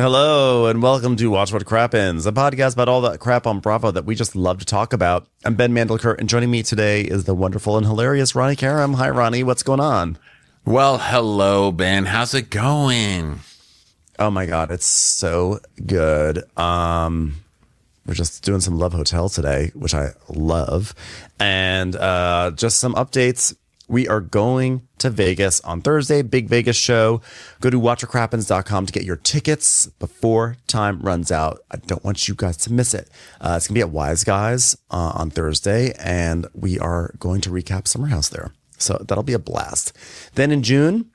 Hello, and welcome to Watch What Crappens, a podcast about all that crap on Bravo that we just love to talk about. I'm Ben Mandelker, and joining me today is the wonderful and hilarious Ronnie Karam. Hi, Ronnie. What's going on? Well, hello, Ben. How's it going? Oh, my God. It's so good. We're just doing some Love Hotel today, which I love. And just some updates. We are going to Vegas on Thursday, big Vegas show. Go to watchwhatcrappens.com to get your tickets before time runs out. I don't want you guys to miss it. It's going to be at Wise Guys on Thursday, and we are going to recap Summer House there. So that'll be a blast. Then in June,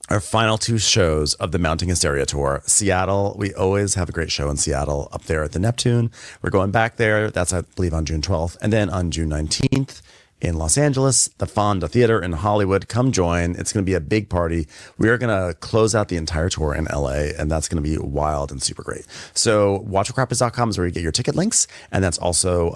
our final two shows of the Mounting Hysteria tour. Seattle, we always have a great show in Seattle up there at the Neptune. We're going back there. That's, I believe, on June 12th. And then on June 19th, in Los Angeles, the Fonda Theater in Hollywood. Come join. It's going to be a big party. We are going to close out the entire tour in LA, and that's going to be wild and super great. So watchwhatcrappens.com is where you get your ticket links, and that's also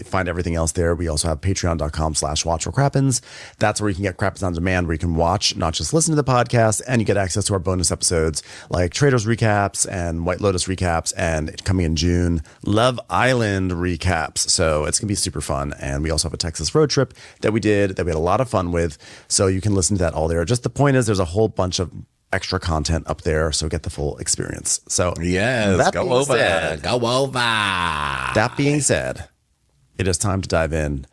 find everything else there. We also have patreon.com/watchwhatcrappens. That's where you can get Crappens on demand, where you can watch, not just listen to the podcast, and you get access to our bonus episodes like Traders recaps and White Lotus recaps, and coming in June, Love Island recaps. So it's going to be super fun. And we also have a Texas road trip that we had a lot of fun with. So you can listen to that all there. Just the point is there's a whole bunch of extra content up there. So get the full experience. So yes, go over. That being said, it is time to dive in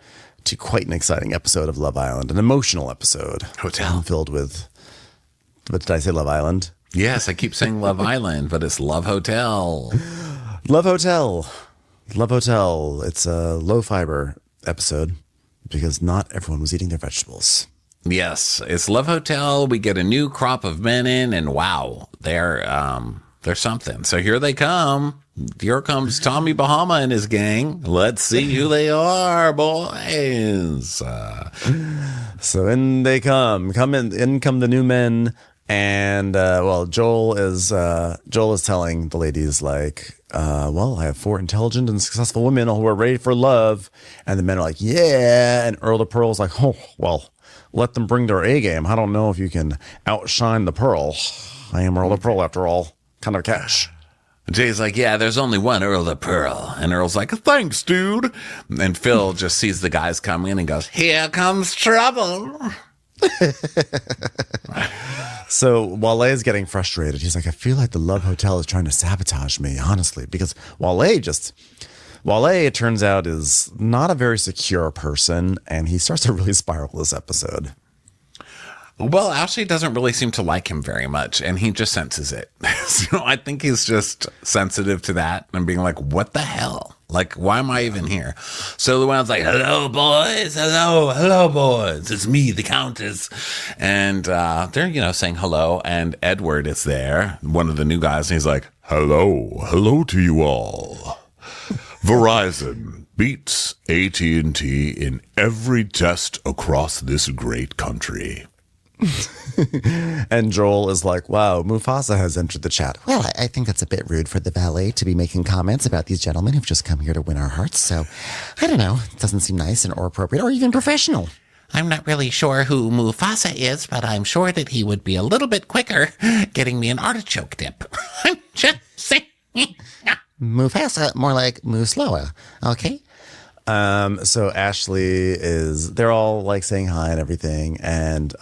to quite an exciting episode of Love Island, an emotional episode. Hotel. Filled with, what did I say, Love Island? Yes, I keep saying Love Island, but it's Love Hotel. Love Hotel. Love Hotel. It's a low fiber episode, because not everyone was eating their vegetables. Yes, it's Love Hotel. We get a new crop of men in, and wow, they're something. So here they come. Here comes Tommy Bahama and his gang. Let's see who they are, boys. So in they come. In come the new men. And Joel is telling the ladies, like, I have 4 intelligent and successful women who are ready for love. And the men are like, yeah. And Earl the Pearl's like, oh, well, let them bring their A game. I don't know if you can outshine the Pearl. I am Earl the Pearl after all. Kind of catch. Jay's like, yeah, there's only one Earl the Pearl. And Earl's like, thanks, dude. And Phil just sees the guys coming in and goes, here comes trouble. So Wale is getting frustrated. He's like, I feel like the Love Hotel is trying to sabotage me, honestly, because Wale, it turns out, is not a very secure person, and he starts to really spiral this episode. Well, Ashley doesn't really seem to like him very much, and he just senses it. So I think he's just sensitive to that and being like, what the hell? Like, why am I even here? So Luann's like, hello, boys. Hello, boys. It's me, the Countess. And they're, saying hello, and Edward is there, one of the new guys, and he's like, hello to you all. Verizon beats AT&T in every test across this great country. And Joel is like, wow, Mufasa has entered the chat. Well, I think that's a bit rude for the valet to be making comments about these gentlemen who've just come here to win our hearts. So I don't know. It doesn't seem nice or appropriate or even professional. I'm not really sure who Mufasa is, but I'm sure that he would be a little bit quicker getting me an artichoke dip. I'm just saying. Mufasa, more like move slower. Okay. So Ashley they're all like saying hi and everything. And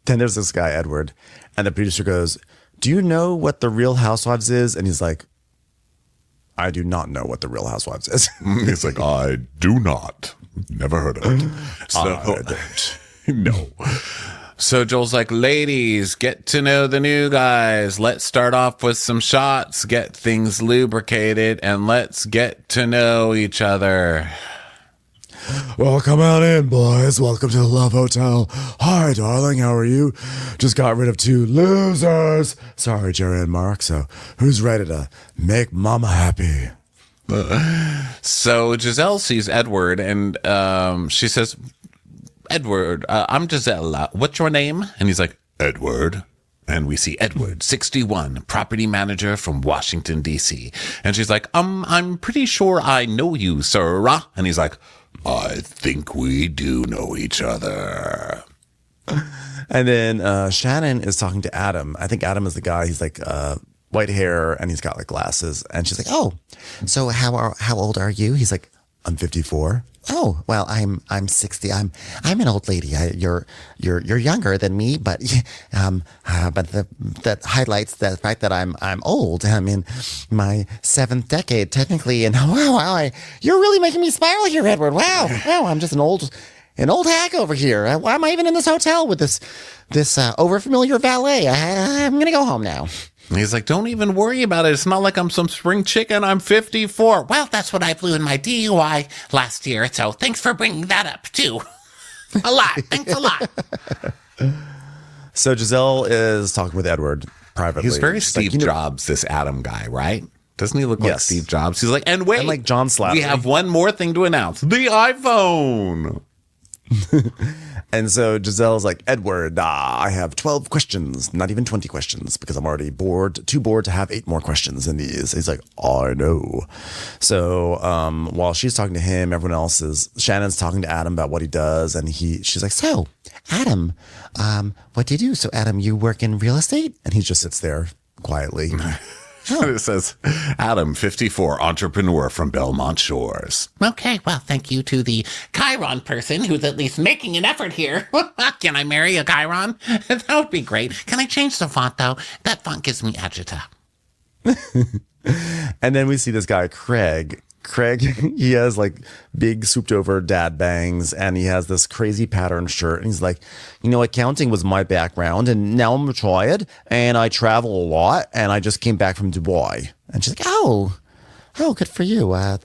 then there's this guy, Edward, and the producer goes, do you know what the Real Housewives is? And he's like, I do not know what the Real Housewives is. He's like, I do not. Never heard of it. So, no. So Joel's like, ladies, get to know the new guys. Let's start off with some shots, get things lubricated, and let's get to know each other. Well, come on in, boys. Welcome to the Love Hotel. Hi, darling. How are you? Just got rid of 2 losers. Sorry, Jerry and Mark. So who's ready to make mama happy? So Giselle sees Edward, and she says, Edward, I'm Giselle. What's your name? And he's like, Edward. And we see Edward, 61, property manager from Washington, D.C. And she's like, I'm pretty sure I know you, sir. And he's like, I think we do know each other. And then Shannon is talking to Adam. I think Adam is the guy. He's like white hair, and he's got like glasses. And she's like, "Oh, so how old are you?" He's like, "I'm 54." "Oh, well, I'm 60. I'm an old lady. You're younger than me, but that highlights the fact that I'm old. I'm in my 7th decade technically, and wow, you're really making me smile here, Edward. Wow, I'm just an old hag over here. Why am I even in this hotel with this overfamiliar valet? I'm gonna go home now." He's like, "Don't even worry about it. It's not like I'm some spring chicken. I'm 54. Well, that's what I flew in my DUI last year, so thanks for bringing that up, too. A lot. Thanks a lot. So Giselle is talking with Edward privately. He's very She's Steve like, Jobs, this Adam guy, right? Doesn't he look like Yes. Steve Jobs? He's like, and wait, And like John Slattery. we have one more thing to announce. The iPhone. And so Giselle's like, "Edward, I have 12 questions, not even 20 questions, because I'm already too bored to have 8 more questions in these." He's like, "I know." So while she's talking to him, Shannon's talking to Adam about what he does. And she's like, "So, Adam, what do you do?" "So, Adam, you work in real estate?" And he just sits there quietly. It says, Adam, 54, entrepreneur from Belmont Shores. Okay, well, thank you to the Chiron person who's at least making an effort here. Can I marry a Chiron? That would be great. Can I change the font, though? That font gives me agita. And then we see this guy, Craig. He has like big souped over dad bangs, and he has this crazy pattern shirt. And he's like, "Accounting was my background, and now I'm retired, and I travel a lot, and I just came back from Dubai." And she's like, "Oh, good for you. I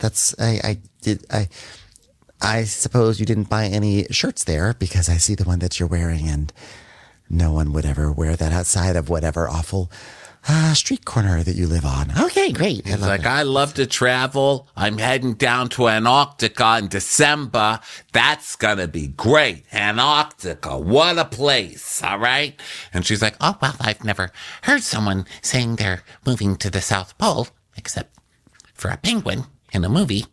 suppose you didn't buy any shirts there, because I see the one that you're wearing, and no one would ever wear that outside of whatever awful street corner that you live on." Okay, great. He's like, "I love to travel. I'm heading down to Antarctica in December. That's going to be great. Antarctica, what a place, all right?" And she's like, "Oh, well, I've never heard someone saying they're moving to the South Pole, except for a penguin in a movie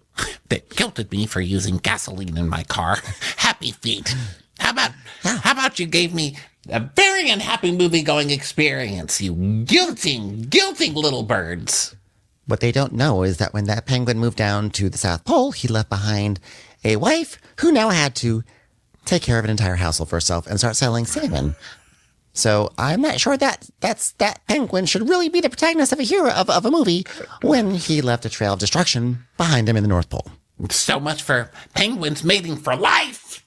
that guilted me for using gasoline in my car. Happy feet. How about you gave me a very unhappy movie-going experience, you guilting little birds." What they don't know is that when that penguin moved down to the South Pole, he left behind a wife who now had to take care of an entire household for herself and start selling salmon. So I'm not sure that penguin should really be the protagonist of a movie when he left a trail of destruction behind him in the North Pole. So much for penguins mating for life.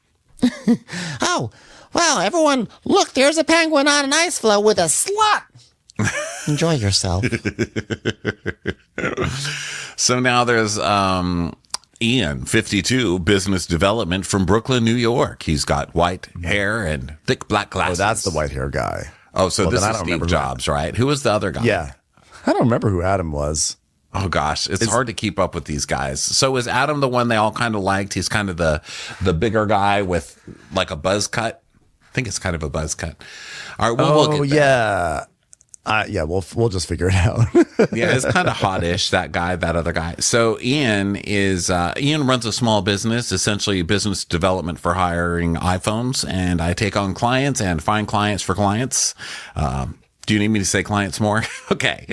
Oh, well, everyone, look, there's a penguin on an ice floe with a slut. Enjoy yourself. So now there's Ian, 52, business development from Brooklyn, New York. He's got white hair and thick black glasses. Oh, that's the white hair guy. Oh, so Well, this then I is don't Steve remember Jobs, right? Who was the other guy? Yeah. I don't remember who Adam was. Oh gosh, it's hard to keep up with these guys. So is Adam the one they all kind of liked? He's kind of the bigger guy with like a buzz cut. I think it's kind of a buzz cut. All right, we'll get there. Yeah. We'll just figure it out. Yeah, it's kind of hottish, that guy, that other guy. So Ian runs a small business, essentially business development for hiring iPhones, and I take on clients and find clients for clients. Do you need me to say clients more? Okay.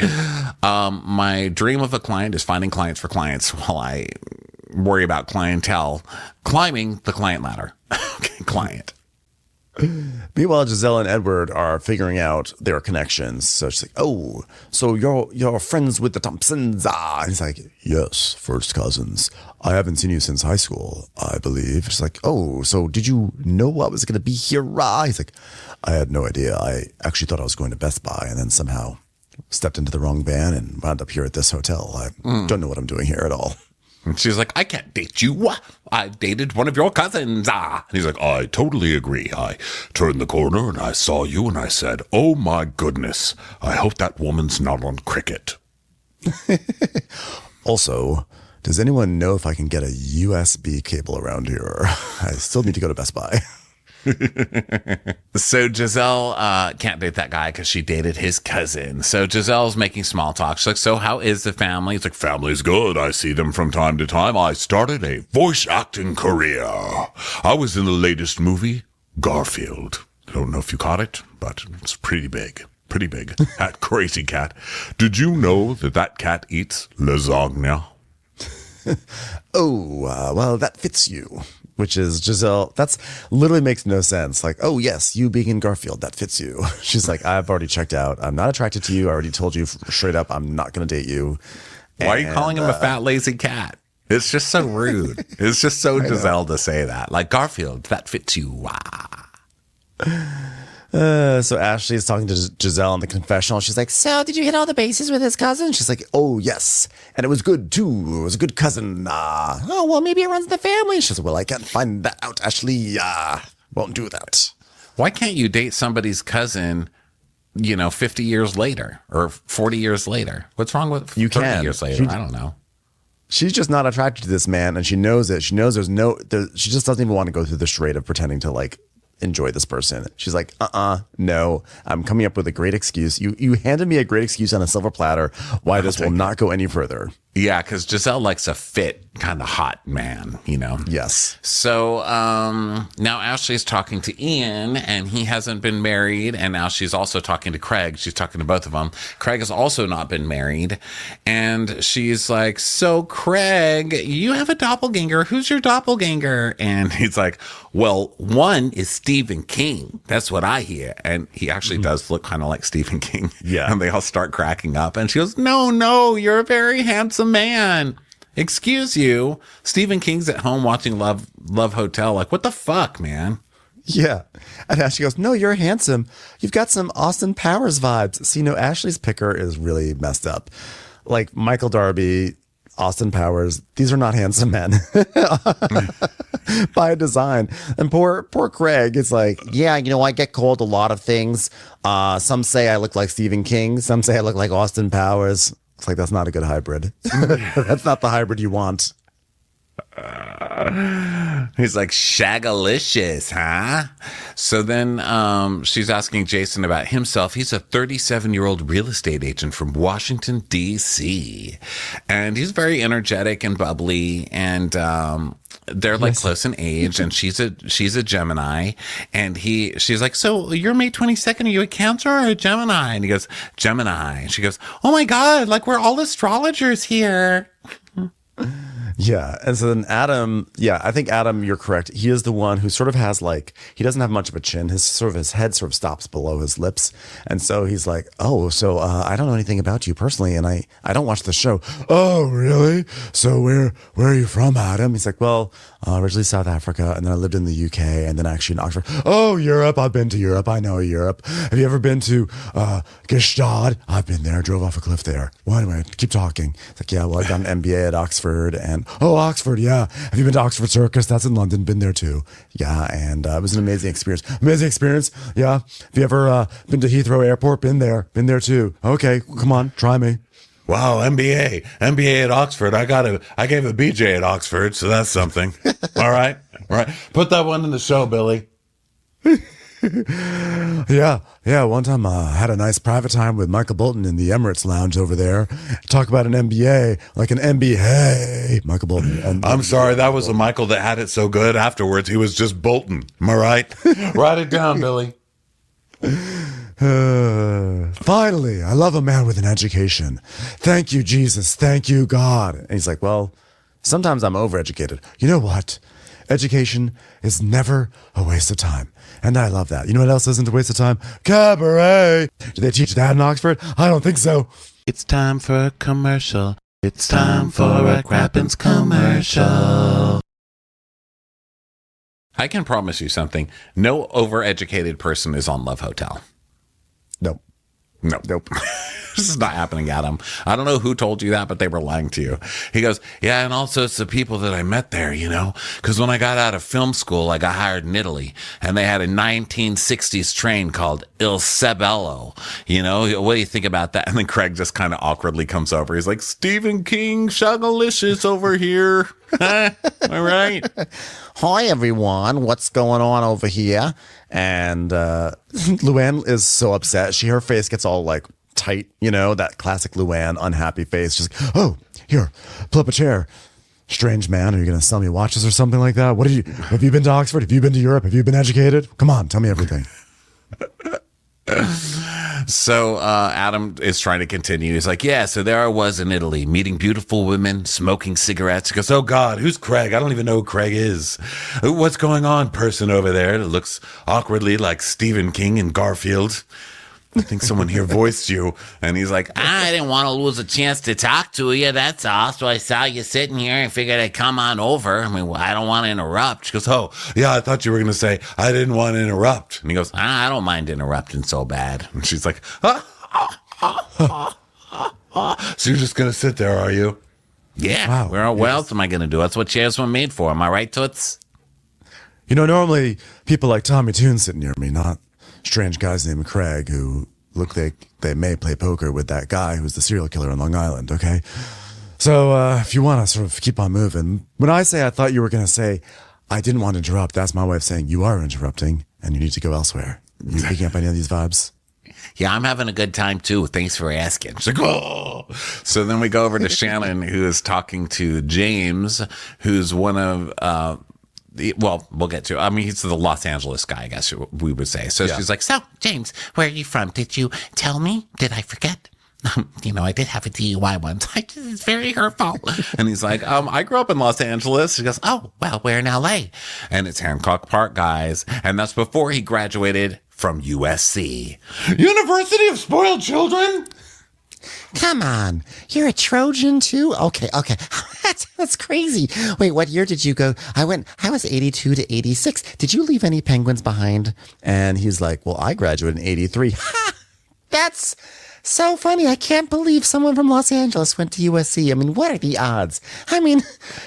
My dream of a client is finding clients for clients while I worry about clientele climbing the client ladder. Okay, client. Meanwhile, Giselle and Edward are figuring out their connections. So she's like, "Oh, so you're friends with the Thompsons?" And he's like, "Yes, first cousins. I haven't seen you since high school, I believe." She's like, "Oh, so did you know I was going to be here?" He's like, "I had no idea. I actually thought I was going to Best Buy and then somehow stepped into the wrong van and wound up here at this hotel. I don't know what I'm doing here at all." And she's like, "I can't date you. I dated one of your cousins." And He's like, "I totally agree. I turned the corner and I saw you and I said, oh my goodness, I hope that woman's not on cricket." Also, does anyone know if I can get a USB cable around here? I still need to go to Best Buy. So Giselle can't date that guy because she dated his cousin. So Giselle's making small talk. She's like, "So how is the family?" It's like, Family's good. I see them from time to time. I started a voice acting career. I was in the latest movie, Garfield. I don't know if you caught it, but it's pretty big. Pretty big. That crazy cat. Did you know that cat eats lasagna? Well, that fits you. Which is Giselle. That's literally makes no sense. Like, oh yes, you being in Garfield, that fits you. She's like, I've already checked out. I'm not attracted to you. I already told you straight up, I'm not going to date you. Why are you calling him a fat, lazy cat? It's just so rude. It's just so Giselle to say that. Like, Garfield, that fits you. So Ashley is talking to Giselle in the confessional. She's like, so did you hit all the bases with his cousin? She's like, oh, yes. And it was good, too. It was a good cousin. Oh, well, maybe it runs in the family. She's like, well, I can't find that out, Ashley. Won't do that. Why can't you date somebody's cousin, 50 years later or 40 years later? What's wrong with 30 years later? I don't know. She's just not attracted to this man, and she knows it. She knows she just doesn't even want to go through the charade of pretending to, like, enjoy this person. She's like, no, I'm coming up with a great excuse. You handed me a great excuse on a silver platter why this will not go any further. Yeah, because Giselle likes a fit, kind of hot man, Yes. So now Ashley's talking to Ian, and he hasn't been married. And now she's also talking to Craig. She's talking to both of them. Craig has also not been married. And she's like, so Craig, you have a doppelganger. Who's your doppelganger? And he's like, well, one is Stephen King. That's what I hear. And he actually does look kind of like Stephen King. Yeah. And they all start cracking up. And she goes, no, you're a very handsome man. Excuse you. Stephen King's at home watching Love Hotel. Like, what the fuck, man? Yeah. And Ashley goes, no, you're handsome. You've got some Austin Powers vibes. See, Ashley's picker is really messed up. Like Michael Darby, Austin Powers, these are not handsome men by design. And poor Craig is like, yeah, I get called a lot of things. Some say I look like Stephen King. Some say I look like Austin Powers. It's like, that's not a good hybrid. That's not the hybrid you want. He's like, shagalicious, huh? So then she's asking Jason about himself. He's a 37-year-old real estate agent from Washington, D.C. And he's very energetic and bubbly. And they're like close in age. And she's a Gemini. And she's like, so you're May 22nd. Are you a Cancer or a Gemini? And he goes, Gemini. And she goes, oh my God, like we're all astrologers here. Yeah. And so then Adam, I think Adam, you're correct. He is the one who sort of has he doesn't have much of a chin. His head sort of stops below his lips. And so he's like, oh, so I don't know anything about you personally. And I don't watch the show. Oh, really? So where are you from, Adam? He's like, well, originally South Africa. And then I lived in the UK and then actually in Oxford. Oh, Europe. I've been to Europe. I know Europe. Have you ever been to Gestad? I've been there. Drove off a cliff there. Well, anyway, keep talking. It's like, yeah, well, I got an MBA at Oxford and Oxford, yeah. Have you been to Oxford Circus? That's in London. Been there too. Yeah, and it was an amazing experience. Amazing experience, yeah. Have you ever been to Heathrow Airport? Been there too. Okay, come on, try me. Wow, MBA at Oxford. I gave a BJ at Oxford, so that's something. All right. Put that one in the show, Billy. Yeah. One time I had a nice private time with Michael Bolton in the Emirates Lounge over there. Talk about an MBA, like an MBA. Michael Bolton. And I'm sorry, that was the Michael that had it so good afterwards. He was just Bolton. Am I right? Write it down, Billy. Finally, I love a man with an education. Thank you, Jesus. Thank you, God. And he's like, well, sometimes I'm overeducated. You know what? Education is never a waste of time. And I love that. You know what else isn't a waste of time? Cabaret. Do they teach that in Oxford? I don't think so. It's time for a commercial. It's time for a Crappens commercial. I can promise you something. No overeducated person is on Love Hotel. Nope. Nope. This is not happening, Adam. I don't know who told you that, but they were lying to you. He goes, yeah, and also it's the people that I met there, because when I got out of film school, I got hired in Italy, and they had a 1960s train called Il Sabello. What do you think about that? And then Craig just kind of awkwardly comes over. He's like, Stephen King, Shagalicious over here. All right. Hi, everyone. What's going on over here? And Luann is so upset. Her face gets all tight, that classic Luann unhappy face. Just, oh, here, pull up a chair. Strange man, are you going to sell me watches or something like that? Have you been to Oxford? Have you been to Europe? Have you been educated? Come on, tell me everything. So Adam is trying to continue. He's like, yeah, so there I was in Italy, meeting beautiful women, smoking cigarettes. He goes, Oh God, who's Craig? I don't even know who Craig is. What's going on, person over there that looks awkwardly like Stephen King and Garfield? I think someone here voiced you. and he's like, I didn't want to lose a chance to talk to you, that's all. So I saw you sitting here and figured I'd come on over. I mean, I don't want to interrupt. she goes, oh, Yeah, I thought you were going to say, I didn't want to interrupt. and he goes, I don't mind interrupting so bad. and she's like, So you're just going to sit there, are you? Yeah. Wow. Well, what else am I going to do? That's what chairs were made for. Am I right, Toots? Normally people like Tommy Toon sit near me, not strange guys named Craig who look like they may play poker with that guy who's the serial killer on Long Island, okay? So if you want to sort of keep on moving, when I say I thought you were going to say I didn't want to interrupt, that's my way of saying you are interrupting and you need to go elsewhere. You picking up any of these vibes? Yeah, I'm having a good time, too. Thanks for asking. She's like, oh. So then we go over to Shannon, who is talking to James, who's one of well, we'll get to. I mean, he's the Los Angeles guy, I guess we would say. So she's like, So, James, where are you from? Did you tell me? Did I forget? I did have a DUI once. It's very hurtful. and he's like, I grew up in Los Angeles. She goes, Oh, well, we're in L.A. and it's Hancock Park, guys. And that's before he graduated from USC. University of Spoiled Children? Come on. You're a Trojan too? Okay. That's crazy. Wait, what year did you go? I was 82 to 86. Did you leave any penguins behind? And he's like, well, I graduated in 83. That's so funny. I can't believe someone from Los Angeles went to USC. I mean, what are the odds? I mean,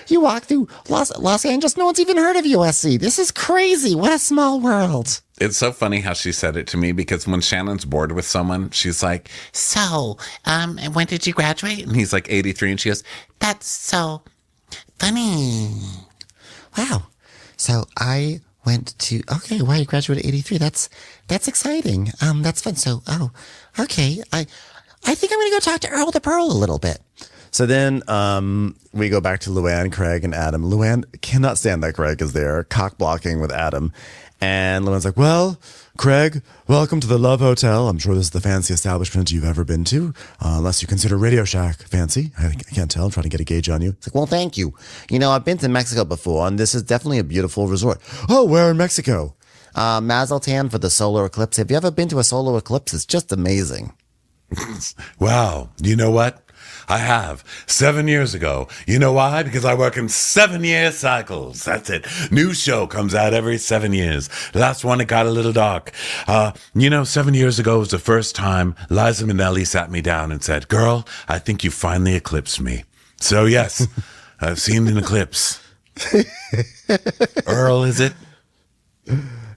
you walk through Los Angeles, no one's even heard of USC. This is crazy. What a small world. It's so funny how she said it to me because when Shannon's bored with someone, she's like, So, when did you graduate? and he's like 83, and she goes, That's so funny. Wow. So I went to, okay, wow, you graduated 83. That's exciting. That's fun. So, okay. I think I'm going to go talk to Earl the Pearl a little bit. So then we go back to Luann, Craig, and Adam. Luann cannot stand that Craig is there, cock blocking with Adam. And Luann's like, well, Craig, welcome to the Love Hotel. I'm sure this is the fancy establishment you've ever been to, unless you consider Radio Shack fancy. I can't tell. I'm trying to get a gauge on you. It's like, well, thank you. I've been to Mexico before, and this is definitely a beautiful resort. Oh, where in Mexico? Mazatlan for the solar eclipse. Have you ever been to a solar eclipse? It's just amazing. Wow. You know what? I have 7 years ago. You know why? Because I work in 7-year cycles. That's it. New show comes out every 7 years. Last one, it got a little dark. 7 years ago was the first time Liza Minnelli sat me down and said, girl, I think you finally eclipsed me. So yes, I've seen an eclipse. Earl, is it?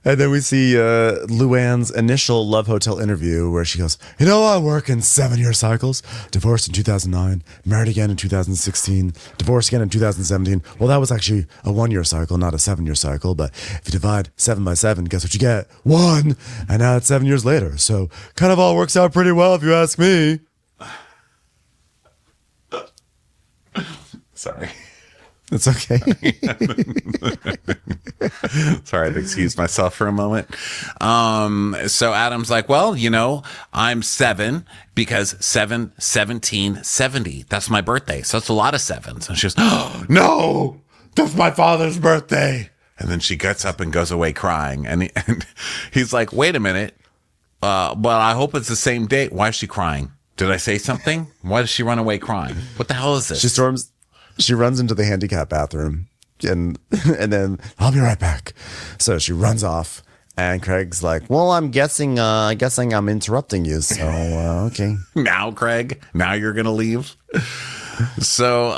And then we see Luann's initial Love Hotel interview where she goes, I work in 7-year cycles. Divorced in 2009, married again in 2016, divorced again in 2017. Well, that was actually a 1-year cycle, not a 7-year cycle. But if you divide 7 by 7, guess what you get? 1. And now it's 7 years later. So kind of all works out pretty well if you ask me. sorry. It's okay. Sorry, I had to excuse myself for a moment. So Adam's like, well, I'm 7 because 7, 17, 70. That's my birthday. So it's a lot of 7s. And she goes, oh, No, that's my father's birthday. and then she gets up and goes away crying. And he's like, wait a minute. But I hope it's the same date. Why is she crying? Did I say something? Why does she run away crying? What the hell is this? She runs into the handicap bathroom and then I'll be right back. So she runs off and Craig's like, well, I'm guessing I'm interrupting you. So, okay. Now, Craig, now you're going to leave. So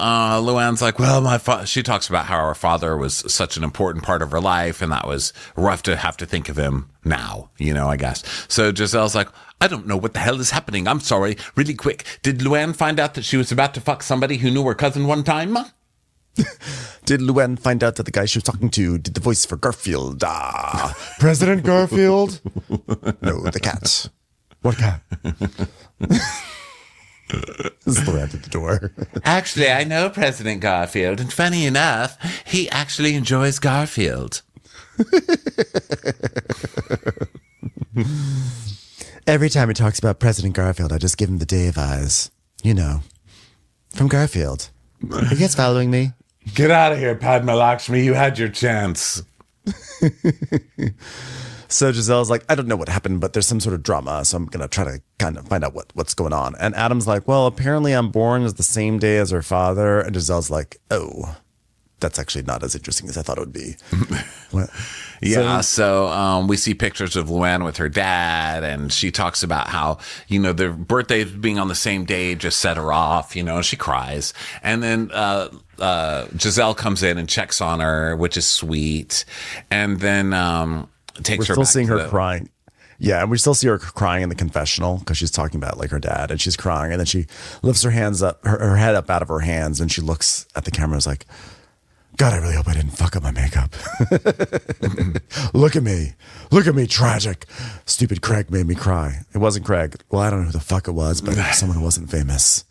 Luann's like, well, she talks about how her father was such an important part of her life, and that was rough to have to think of him now, I guess. So Giselle's like, I don't know what the hell is happening. I'm sorry. Really quick. Did Luann find out that she was about to fuck somebody who knew her cousin one time? Did Luann find out that the guy she was talking to did the voice for Garfield? President Garfield? No, the cat. What cat? This is Luann at the door. Actually, I know President Garfield, and funny enough, he actually enjoys Garfield. Every time he talks about President Garfield, I just give him the Dave eyes. You know, from Garfield. Are you guys following me? Get out of here, Padma Lakshmi. You had your chance. So Giselle's like, I don't know what happened, but there's some sort of drama. So I'm going to try to kind of find out what's going on. And Adam's like, well, apparently I'm born as the same day as her father. And Giselle's like, oh, that's actually not as interesting as I thought it would be. What? Yeah, so we see pictures of Luann with her dad, and she talks about how, you know, their birthdays being on the same day just set her off, you know, and she cries. And then Giselle comes in and checks on her, which is sweet. And then takes her back. We're still seeing to her crying. Yeah, and we still see her crying in the confessional because she's talking about like her dad, and she's crying. And then she lifts her hands up, her head up out of her hands, and she looks at the camera and is like, God, I really hope I didn't fuck up my makeup. Look at me. Look at me, tragic. Stupid Craig made me cry. It wasn't Craig. Well, I don't know who the fuck it was, but someone who wasn't famous.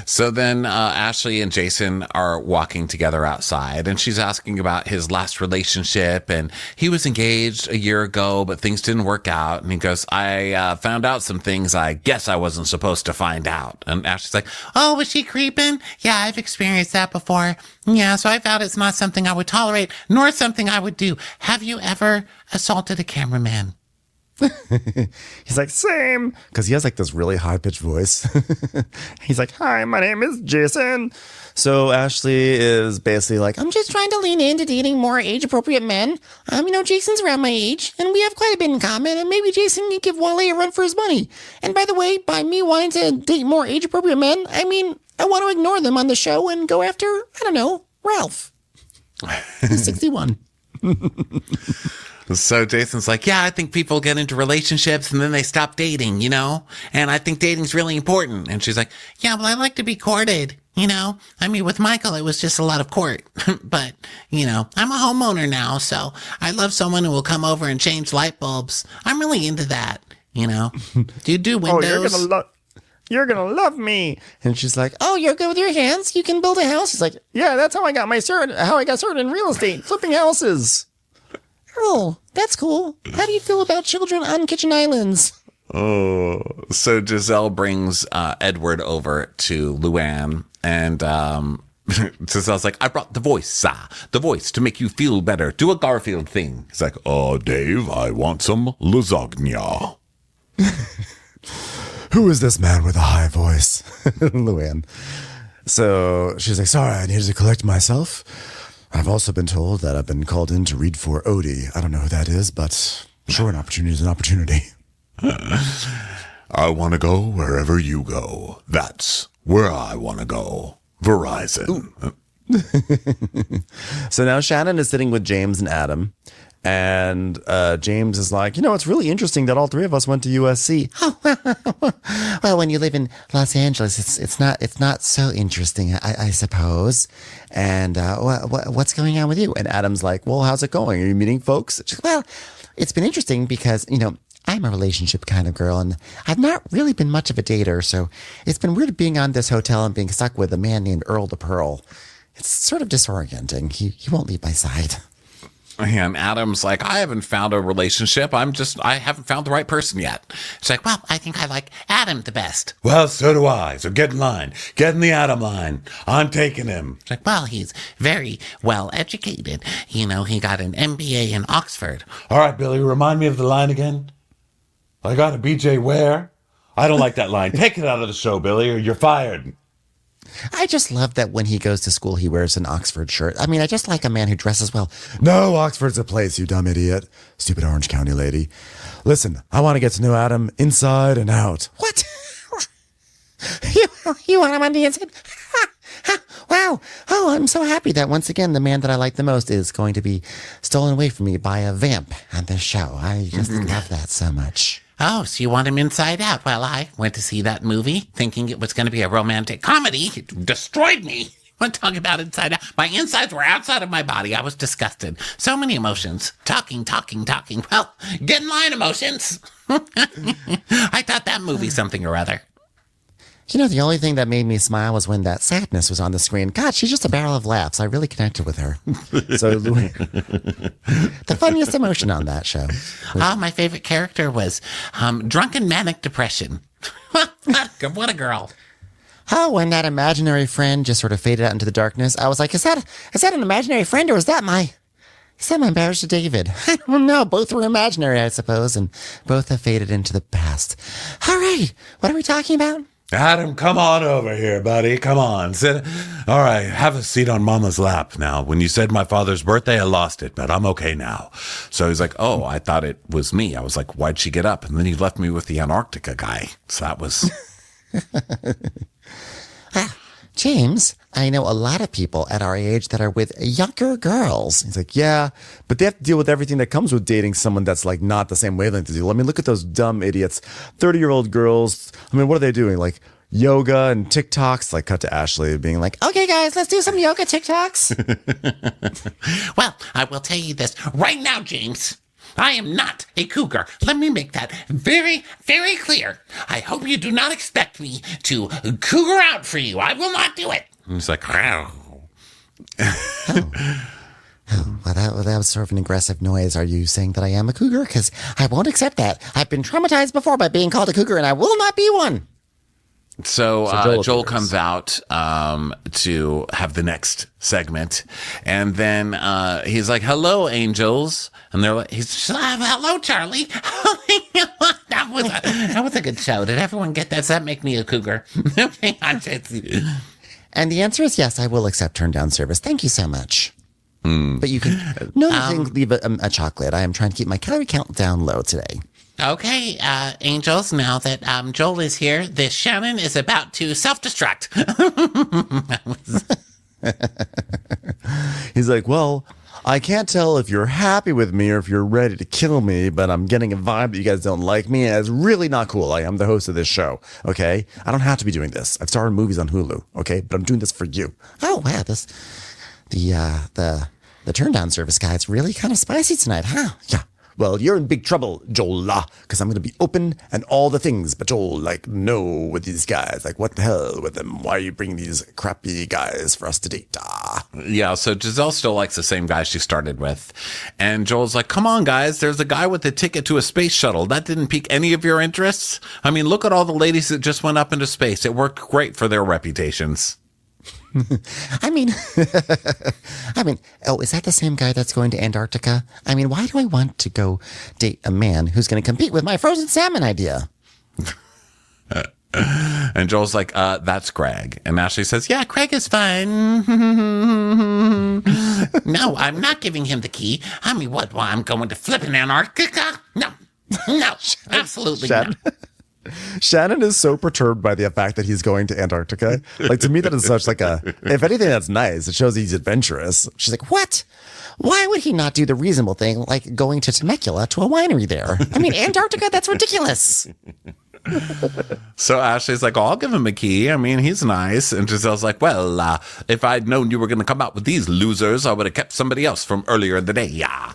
So then Ashley and Jason are walking together outside, and she's asking about his last relationship, and he was engaged a year ago, but things didn't work out. And he goes, I found out some things I guess I wasn't supposed to find out. And Ashley's like, Oh, was she creeping? Yeah, I've experienced that before. Yeah, so I found it's not something I would tolerate, nor something I would do. Have you ever assaulted a cameraman? He's like, same. Because he has like this really high pitched voice. He's like, hi, my name is Jason. So Ashley is basically like, I'm just trying to lean into dating more age-appropriate men. You know, Jason's around my age, and we have quite a bit in common, and maybe Jason can give Wale a run for his money. And by the way, by me wanting to date more age-appropriate men, I mean, I want to ignore them on the show and go after, I don't know, Ralph. He's 61. So Jason's like, yeah, I think people get into relationships and then they stop dating, you know? And I think dating's really important. And she's like, Yeah, well, I like to be courted, you know? I mean, with Michael, it was just a lot of court. But, you know, I'm a homeowner now, so I love someone who will come over and change light bulbs. I'm really into that, you know? Do you do windows? you're gonna love me. And she's like, Oh, you're good with your hands? You can build a house? He's like, yeah, that's how I got started in real estate, flipping houses. Oh, that's cool. How do you feel about children on kitchen islands? oh. So Giselle brings Edward over to Luann, and Giselle's like, I brought the voice to make you feel better. Do a Garfield thing. He's like, oh, Dave, I want some lasagna. Who is this man with a high voice? Luann. So she's like, sorry, I needed to collect myself. I've also been told that I've been called in to read for Odie. I don't know who that is, but sure, an opportunity is an opportunity. I want to go wherever you go. That's where I want to go. Verizon. So now Shannon is sitting with James and Adam. And James is like, you know, it's really interesting that all three of us went to USC. Well, when you live in Los Angeles, it's not so interesting, I suppose. And what's going on with you? And Adam's like, well, how's it going? Are you meeting folks? Well, it's been interesting because, you know, I'm a relationship kind of girl, and I've not really been much of a dater, so it's been weird being on this hotel and being stuck with a man named Earl the Pearl. It's sort of disorienting. He won't leave my side. And Adam's like, I haven't found a relationship. I haven't found the right person yet. She's like, well, I think I like Adam the best. Well, so do I. So get in line. Get in the Adam line. I'm taking him. She's like, well, he's very well educated. You know, he got an MBA in Oxford. All right, Billy, remind me of the line again. I got a BJ Ware. I don't like that line. Take it out of the show, Billy, or you're fired. I just love that when he goes to school, he wears an Oxford shirt. I mean, I just like a man who dresses well. No, Oxford's a place, you dumb idiot. Stupid Orange County lady. Listen, I want to get to know Adam inside and out. What? You want him on the inside? Wow. Oh, I'm so happy that once again, the man that I like the most is going to be stolen away from me by a vamp on this show. I just love that so much. Oh, so you want him inside out? Well, I went to see that movie thinking it was going to be a romantic comedy. It destroyed me. I'm talking about inside out. My insides were outside of my body. I was disgusted. So many emotions. Talking. Well, get in line, emotions. I thought that movie something or other. You know, the only thing that made me smile was when that sadness was on the screen. God, she's just a barrel of laughs. I really connected with her. So, the funniest emotion on that show. Oh, my favorite character was Drunken Manic Depression. What a girl. Oh, when that imaginary friend just sort of faded out into the darkness, I was like, is that an imaginary friend or is that my marriage to David? I don't know. Both were imaginary, I suppose, and both have faded into the past. All right. What are we talking about? Adam, come on over here, buddy. Come on. Sit. All right. Have a seat on Mama's lap now. When you said my father's birthday, I lost it, but I'm okay now. So he's like, oh, I thought it was me. I was like, why'd she get up? And then he left me with the Antarctica guy. So that was... James, I know a lot of people at our age that are with younger girls. He's like, yeah, but they have to deal with everything that comes with dating someone that's like not the same wavelength as you. I mean, look at those dumb idiots, 30-year-old girls. I mean, what are they doing? Like yoga and TikToks? Like cut to Ashley being like, Okay, guys, let's do some yoga TikToks. Well, I will tell you this right now, James. I am not a cougar. Let me make that very, very clear. I hope you do not expect me to cougar out for you. I will not do it. And he's like, wow. Well, that was sort of an aggressive noise. Are you saying that I am a cougar? Because I won't accept that. I've been traumatized before by being called a cougar, and I will not be one. So Joel comes out to have the next segment, and then he's like, "Hello, angels," and they're like, "He's Hello, Charlie." That was a good show. Did everyone get that? Does that make me a cougar? And the answer is yes, I will accept turn down service. Thank you so much. But you can leave a chocolate. I am trying to keep my calorie count down low today. Okay, angels, now that Joel is here, this Shannon is about to self-destruct. he's like, well, I can't tell if you're happy with me or if you're ready to kill me, but I'm getting a vibe that you guys don't like me, and it's really not cool. I am the host of this show, okay? I don't have to be doing this. I've starred in movies on Hulu, okay? But I'm doing this for you. Oh, wow, the turn down service guy, it's really kind of spicy tonight, huh? Yeah. Well, you're in big trouble, Joel, because I'm going to be open and all the things. But Joel, like, no with these guys. Like, what the hell with them? Why are you bringing these crappy guys for us to date? Yeah, so Giselle still likes the same guy she started with. And Joel's like, come on, guys, there's a guy with a ticket to a space shuttle. That didn't pique any of your interests? I mean, look at all the ladies that just went up into space. It worked great for their reputations. I mean, oh, is that the same guy that's going to Antarctica? I mean, why do I want to go date a man who's going to compete with my frozen salmon idea? And Joel's like, that's Craig. And Ashley says, yeah, Craig is fine. No, I'm not giving him the key. I mean, what? Well, I'm going to flipping Antarctica? No, absolutely not. Shannon is so perturbed by the fact that he's going to Antarctica. Like, to me, that is such like if anything, that's nice. It shows he's adventurous. She's like, what? Why would he not do the reasonable thing, like going to Temecula to a winery there? I mean, Antarctica, that's ridiculous. So Ashley's like, oh, I'll give him a key. I mean, he's nice. And Giselle's like, well, if I'd known you were going to come out with these losers, I would have kept somebody else from earlier in the day. Yeah.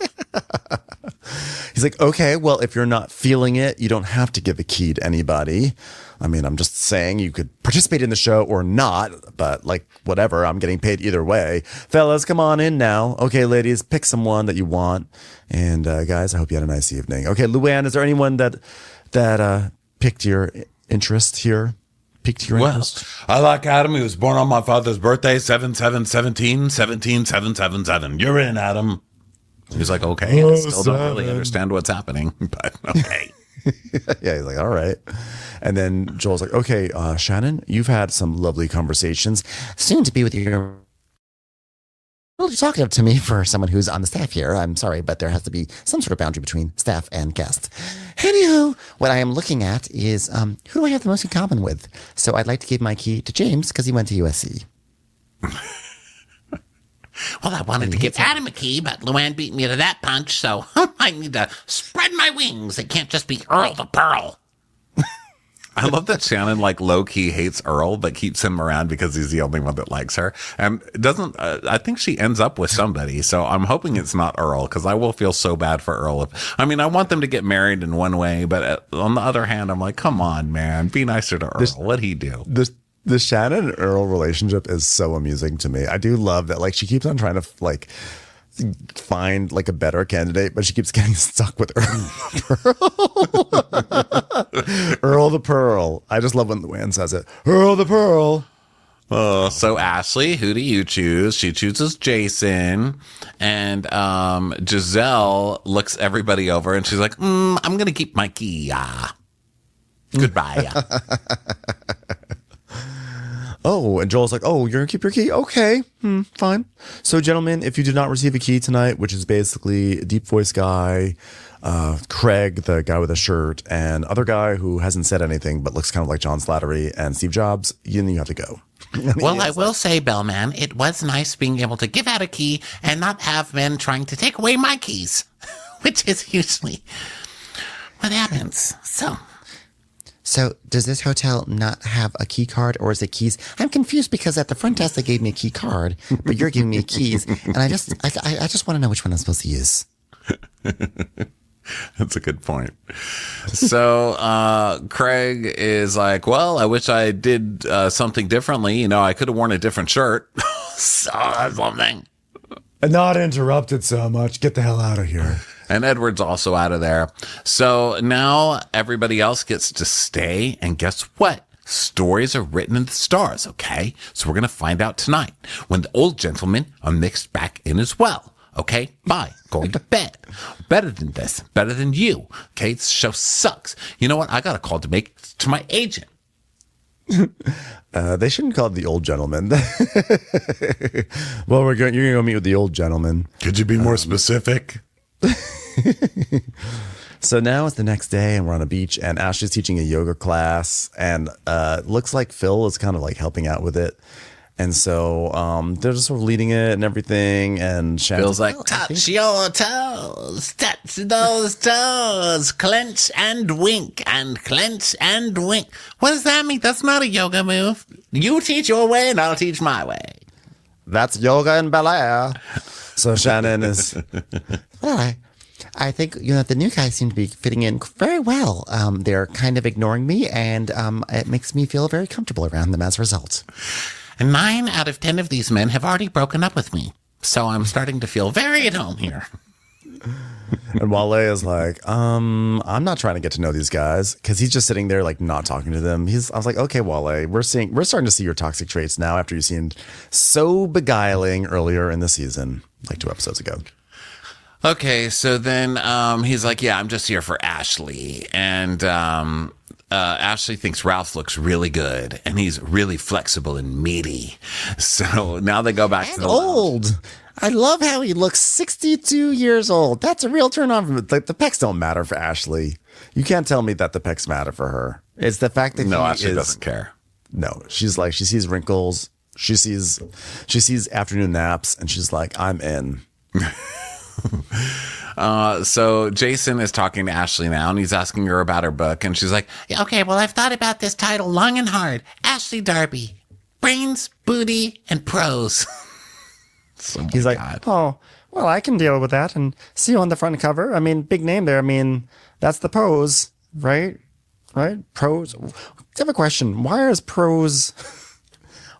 He's like, okay, well, if you're not feeling it, you don't have to give a key to anybody. I mean, I'm just saying you could participate in the show or not, but like, whatever, I'm getting paid either way. Fellas, come on in now. Okay, ladies, pick someone that you want. And guys, I hope you had a nice evening. Okay, Luann, is there anyone that piqued your interest here? Piqued your interest? I like Adam. He was born on my father's birthday, 7/7/17, You're in, Adam. He's like, okay, I still don't really understand what's happening, but okay. Yeah, he's like, all right. And then Joel's like, okay, Shannon, you've had some lovely conversations. Soon to be with your... Really talkative to me for someone who's on the staff here. I'm sorry, but there has to be some sort of boundary between staff and guests. Anywho, what I am looking at is who do I have the most in common with? So I'd like to give my key to James because he went to USC. Well, I wanted to give Adam a key, but Luann beat me to that punch, so I need to spread my wings. It can't just be Earl to Pearl. I love that Shannon like low key hates Earl, but keeps him around because he's the only one that likes her. And doesn't I think she ends up with somebody. So I'm hoping it's not Earl because I will feel so bad for Earl. I mean, I want them to get married in one way, but on the other hand, I'm like, come on, man, be nicer to Earl. What'd he do? The Shannon and Earl relationship is so amusing to me. I do love that. Like she keeps on trying to like find like a better candidate, but she keeps getting stuck with Earl the Pearl. Earl the Pearl. I just love when Luann says it. Earl the Pearl. So Ashley, who do you choose? She chooses Jason, and Giselle looks everybody over, and she's like, "I'm gonna keep my key. Goodbye." Oh, and Joel's like, "Oh, you're gonna keep your key? Okay, fine." So, gentlemen, if you did not receive a key tonight, which is basically a deep voice guy, Craig, the guy with a shirt, and other guy who hasn't said anything but looks kind of like John Slattery and Steve Jobs, you have to go. Well, I will say, Bellman, it was nice being able to give out a key and not have men trying to take away my keys, which is usually what happens. So, does this hotel not have a key card, or is it keys? I'm confused because at the front desk they gave me a key card, but you're giving me keys, and I just want to know which one I'm supposed to use. That's a good point. So Craig is like, well, I wish I did something differently. You know, I could have worn a different shirt. So that's something. And not interrupted so much. Get the hell out of here. And Edward's also out of there. So now everybody else gets to stay. And guess what? Stories are written in the stars, okay? So we're going to find out tonight when the old gentlemen are mixed back in as well. Okay, bye. Going to bed. Better than this. Better than you. Okay, this show sucks. You know what? I got a call to make to my agent. They shouldn't call it the old gentleman. Well, you're going to go meet with the old gentleman. Could you be more specific? So now it's the next day and we're on a beach and Ashley's teaching a yoga class and looks like Phil is kind of like helping out with it. And so they're just sort of leading it and everything. And Phil's like, touch your toes, touch those toes, clench and wink, and clench and wink. What does that mean? That's not a yoga move. You teach your way and I'll teach my way. That's yoga in Bel Air. So Shannon is... Well, I think, the new guys seem to be fitting in very well. They're kind of ignoring me, and it makes me feel very comfortable around them as a result. And 9 out of 10 of these men have already broken up with me. So I'm starting to feel very at home here. And Wale is like, I'm not trying to get to know these guys because he's just sitting there like not talking to them. I was like, okay, Wale, we're starting to see your toxic traits now after you seemed so beguiling earlier in the season, like 2 episodes ago. Okay, so then he's like, yeah, I'm just here for Ashley. And Ashley thinks Ralph looks really good and he's really flexible and meaty. So now they go back to the old. lounge. I love how he looks 62 years old. That's a real turn on. Like the pecs don't matter for Ashley. You can't tell me that the pecs matter for her. It's the fact that Ashley doesn't care. No, she's like, she sees wrinkles. She sees afternoon naps and she's like, I'm in. So Jason is talking to Ashley now and he's asking her about her book and she's like, okay, well, I've thought about this title long and hard. Ashley Darby, brains, booty, and prose. He's like, oh, well, I can deal with that and see you on the front cover. I mean, big name there. I mean, that's the pose, right? Right? Prose. I have a question. Why is prose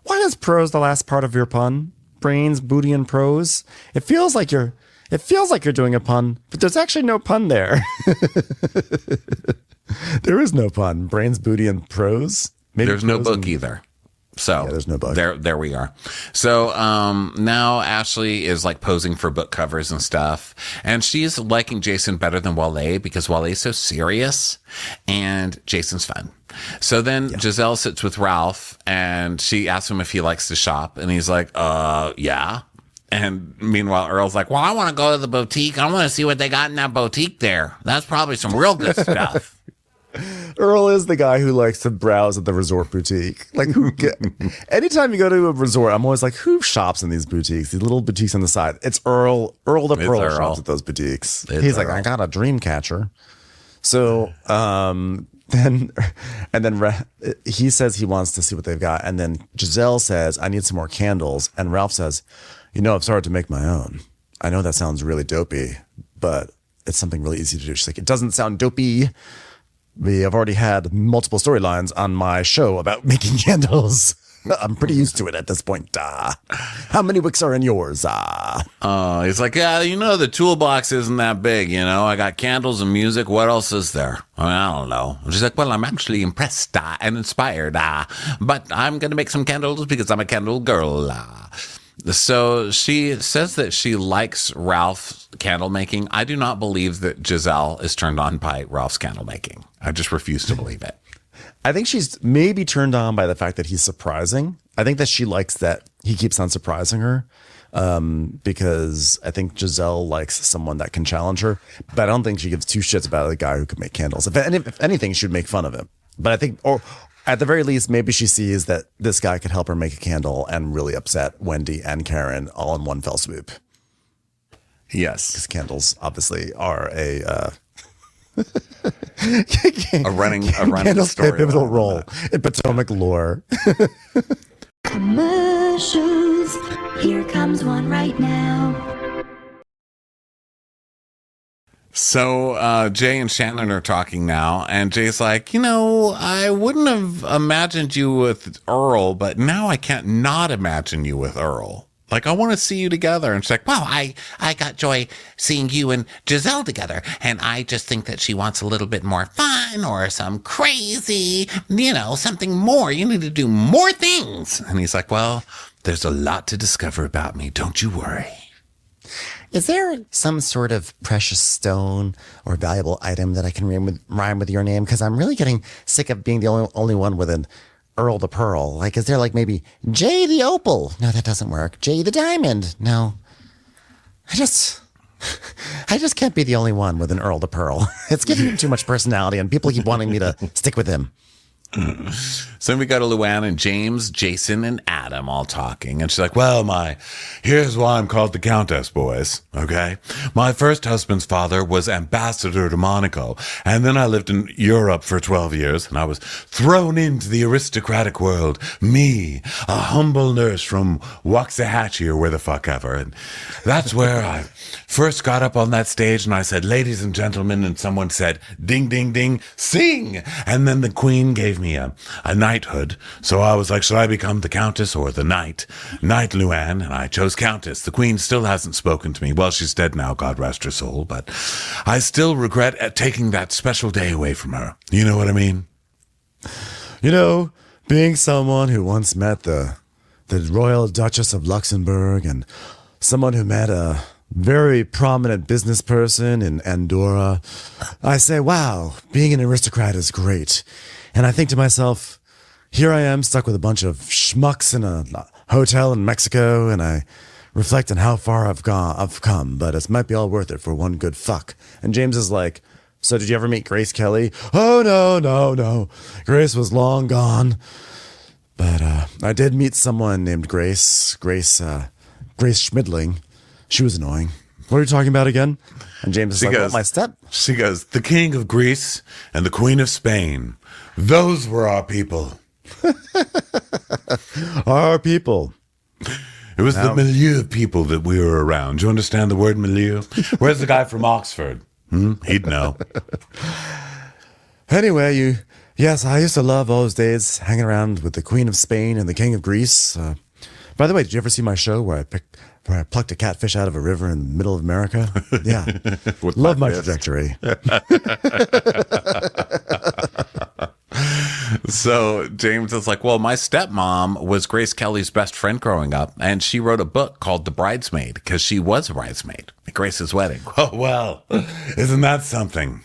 the last part of your pun? Brains, booty, and prose? It feels like you're doing a pun, but there's actually no pun there. There is no pun. Brains, booty, and prose. Maybe there's no book either. So yeah, there's no book. There we are. So now Ashley is like posing for book covers and stuff. And she's liking Jason better than Wale because Wale's so serious and Jason's fun. So then Giselle sits with Ralph and she asks him if he likes to shop. And he's like, yeah. And meanwhile, Earl's like, well, I want to go to the boutique. I want to see what they got in that boutique there. That's probably some real good stuff. Earl is the guy who likes to browse at the resort boutique. Like, anytime you go to a resort, I'm always like, who shops in these boutiques? These little boutiques on the side. It's Earl. Earl the Pearl shops at those boutiques. He's like, I got a dream catcher. So then he says he wants to see what they've got, and then Giselle says, I need some more candles, and Ralph says, I've started to make my own. I know that sounds really dopey, but it's something really easy to do. She's like, it doesn't sound dopey. We have already had multiple storylines on my show about making candles. I'm pretty used to it at this point. How many wicks are in yours? He's like, yeah, the toolbox isn't that big. I got candles and music. What else is there? I don't know. She's like, well, I'm actually impressed and inspired. But I'm going to make some candles because I'm a candle girl. So she says that she likes Ralph's candle making. I do not believe that Giselle is turned on by Ralph's candle making. I just refuse to believe it. I think she's maybe turned on by the fact that he's surprising. I think that she likes that he keeps on surprising her, because I think Giselle likes someone that can challenge her. But I don't think she gives two shits about a guy who can make candles. If anything, she would make fun of him. But I think, or at the very least, maybe she sees that this guy could help her make a candle and really upset Wendy and Karen all in one fell swoop. Yes. Because candles obviously are a running candles play a story. pivotal role in Potomac lore. Commercials. Here comes one right now. So Jay and Shannon are talking now, and Jay's like, I wouldn't have imagined you with Earl, but now I can't not imagine you with Earl. Like, I want to see you together. And she's like, Well, I got joy seeing you and Giselle together, and I just think that she wants a little bit more fun or some crazy, something more. You need to do more things. and he's like, well, there's a lot to discover about me. Don't you worry. Is there some sort of precious stone or valuable item that I can rhyme with your name? Because I'm really getting sick of being the only one with an Earl the Pearl. Like, is there like maybe Jay the Opal? No, that doesn't work. Jay the Diamond? No. I just can't be the only one with an Earl the Pearl. It's giving him too much personality, and people keep wanting me to stick with him. So then we go to Luann and James, Jason, and Adam all talking. And she's like, Well, here's why I'm called the Countess, boys, okay? My first husband's father was ambassador to Monaco, and then I lived in Europe for 12 years, and I was thrown into the aristocratic world. Me, a humble nurse from Waxahachie or where the fuck ever. And that's where I first got up on that stage, and I said, ladies and gentlemen, and someone said, ding, ding, ding, sing! And then the queen gave me a knighthood. So I was like, should I become the Countess or the Knight? Knight Luann, and I chose Countess. The Queen still hasn't spoken to me. Well, she's dead now, God rest her soul, but I still regret taking that special day away from her. You know what I mean? Being someone who once met the Royal Duchess of Luxembourg and someone who met a very prominent business person in Andorra, I say, wow, being an aristocrat is great. And I think to myself, here I am stuck with a bunch of schmucks in a hotel in Mexico, and I reflect on how far I've come, but it might be all worth it for one good fuck. And James is like, so did you ever meet Grace Kelly? Oh, no. Grace was long gone. But I did meet someone named Grace Schmidling. She was annoying. What are you talking about again? And James is like, well, my step. She goes, the King of Greece and the Queen of Spain. Those were our people. Our people. It was the milieu of people that we were around. Do you understand the word milieu? Where's the guy from Oxford? He'd know. Anyway, yes, I used to love those days hanging around with the Queen of Spain and the King of Greece. By the way, did you ever see my show where I plucked a catfish out of a river in the middle of America? Yeah. Love my trajectory. So James is like, well, my stepmom was Grace Kelly's best friend growing up, and she wrote a book called The Bridesmaid because she was a bridesmaid at Grace's wedding. Oh, well, isn't that something?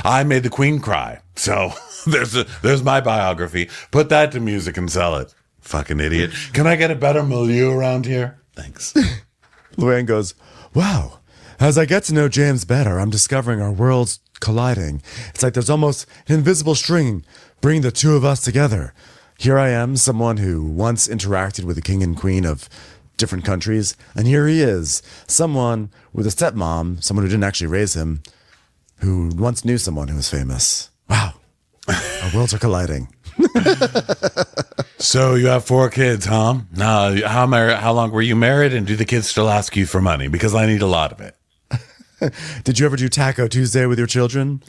I made the Queen cry. So there's my biography. Put that to music and sell it. Fucking idiot. Can I get a better milieu around here? Thanks. Luann goes, wow, as I get to know James better, I'm discovering our worlds colliding. It's like there's almost an invisible string bringing the two of us together. Here I am, someone who once interacted with the king and queen of different countries, and here he is, someone with a stepmom, someone who didn't actually raise him, who once knew someone who was famous. Wow. Our worlds are colliding. So you have 4 kids, huh? How long were you married, and do the kids still ask you for money? Because I need a lot of it. Did you ever do Taco Tuesday with your children?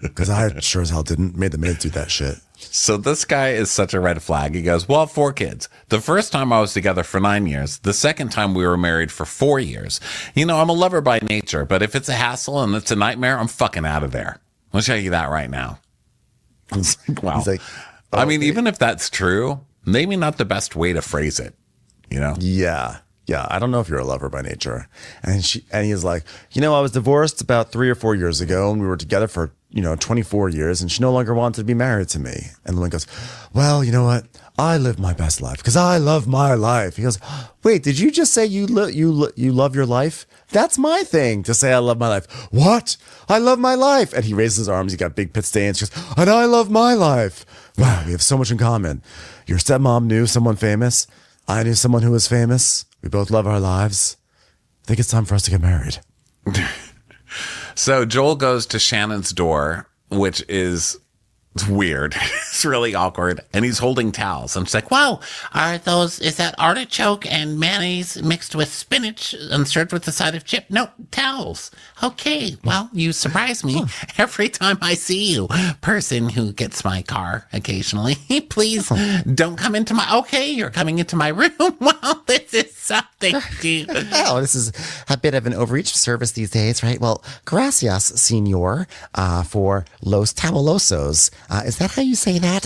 Because I sure as hell didn't. Made the maids do that shit. So this guy is such a red flag. He goes, well, 4 kids. The first time I was together for 9 years. The second time we were married for 4 years. You know, I'm a lover by nature, but if it's a hassle and it's a nightmare, I'm fucking out of there. I'll tell you that right now. It's like, wow. He's like, I mean, even if that's true, maybe not the best way to phrase it, you know? Yeah. Yeah. I don't know if you're a lover by nature. And he's like, you know, I was divorced about 3 or 4 years ago, and we were together for, 24 years, and she no longer wanted to be married to me. And Luann goes, well, you know what? I live my best life because I love my life. He goes, wait, did you just say you love your life? That's my thing to say I love my life. What? I love my life. And he raises his arms. He got big pit stains. He goes, and I love my life. Wow, we have so much in common. Your stepmom knew someone famous. I knew someone who was famous. We both love our lives. I think it's time for us to get married. So Joel goes to Shannon's door, which is weird. It's really awkward. And he's holding towels. I'm just like, Wow, is that artichoke and mayonnaise mixed with spinach and served with a side of chip? No, towels. Okay, well, you surprise me every time I see you. Person who gets my car occasionally. Please don't come into you're coming into my room. Well, this is something to... Oh, this is a bit of an overreach service these days, right? Well, gracias, senor, for los tabulosos. Is that how you say that?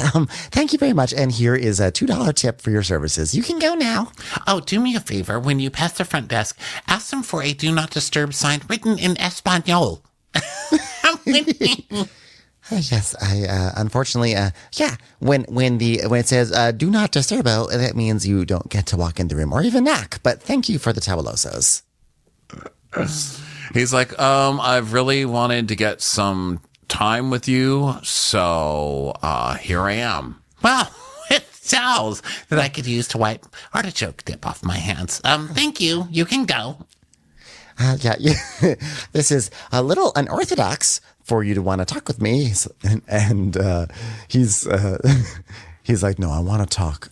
Thank you very much. And here is a $2 tip for your services. You can go now. Oh, do me a favor. When you pass the front desk, ask them for a do not disturb sign written in Espanol. Yes, I unfortunately, when it says do not disturb, that means you don't get to walk in the room or even knock. But thank you for the tabulosos. he's like, I've really wanted to get some time with you, so here I am. Well, with towels that I could use to wipe artichoke dip off my hands. Thank you. You can go. This is a little unorthodox for you to want to talk with me. And he's like, no, I want to talk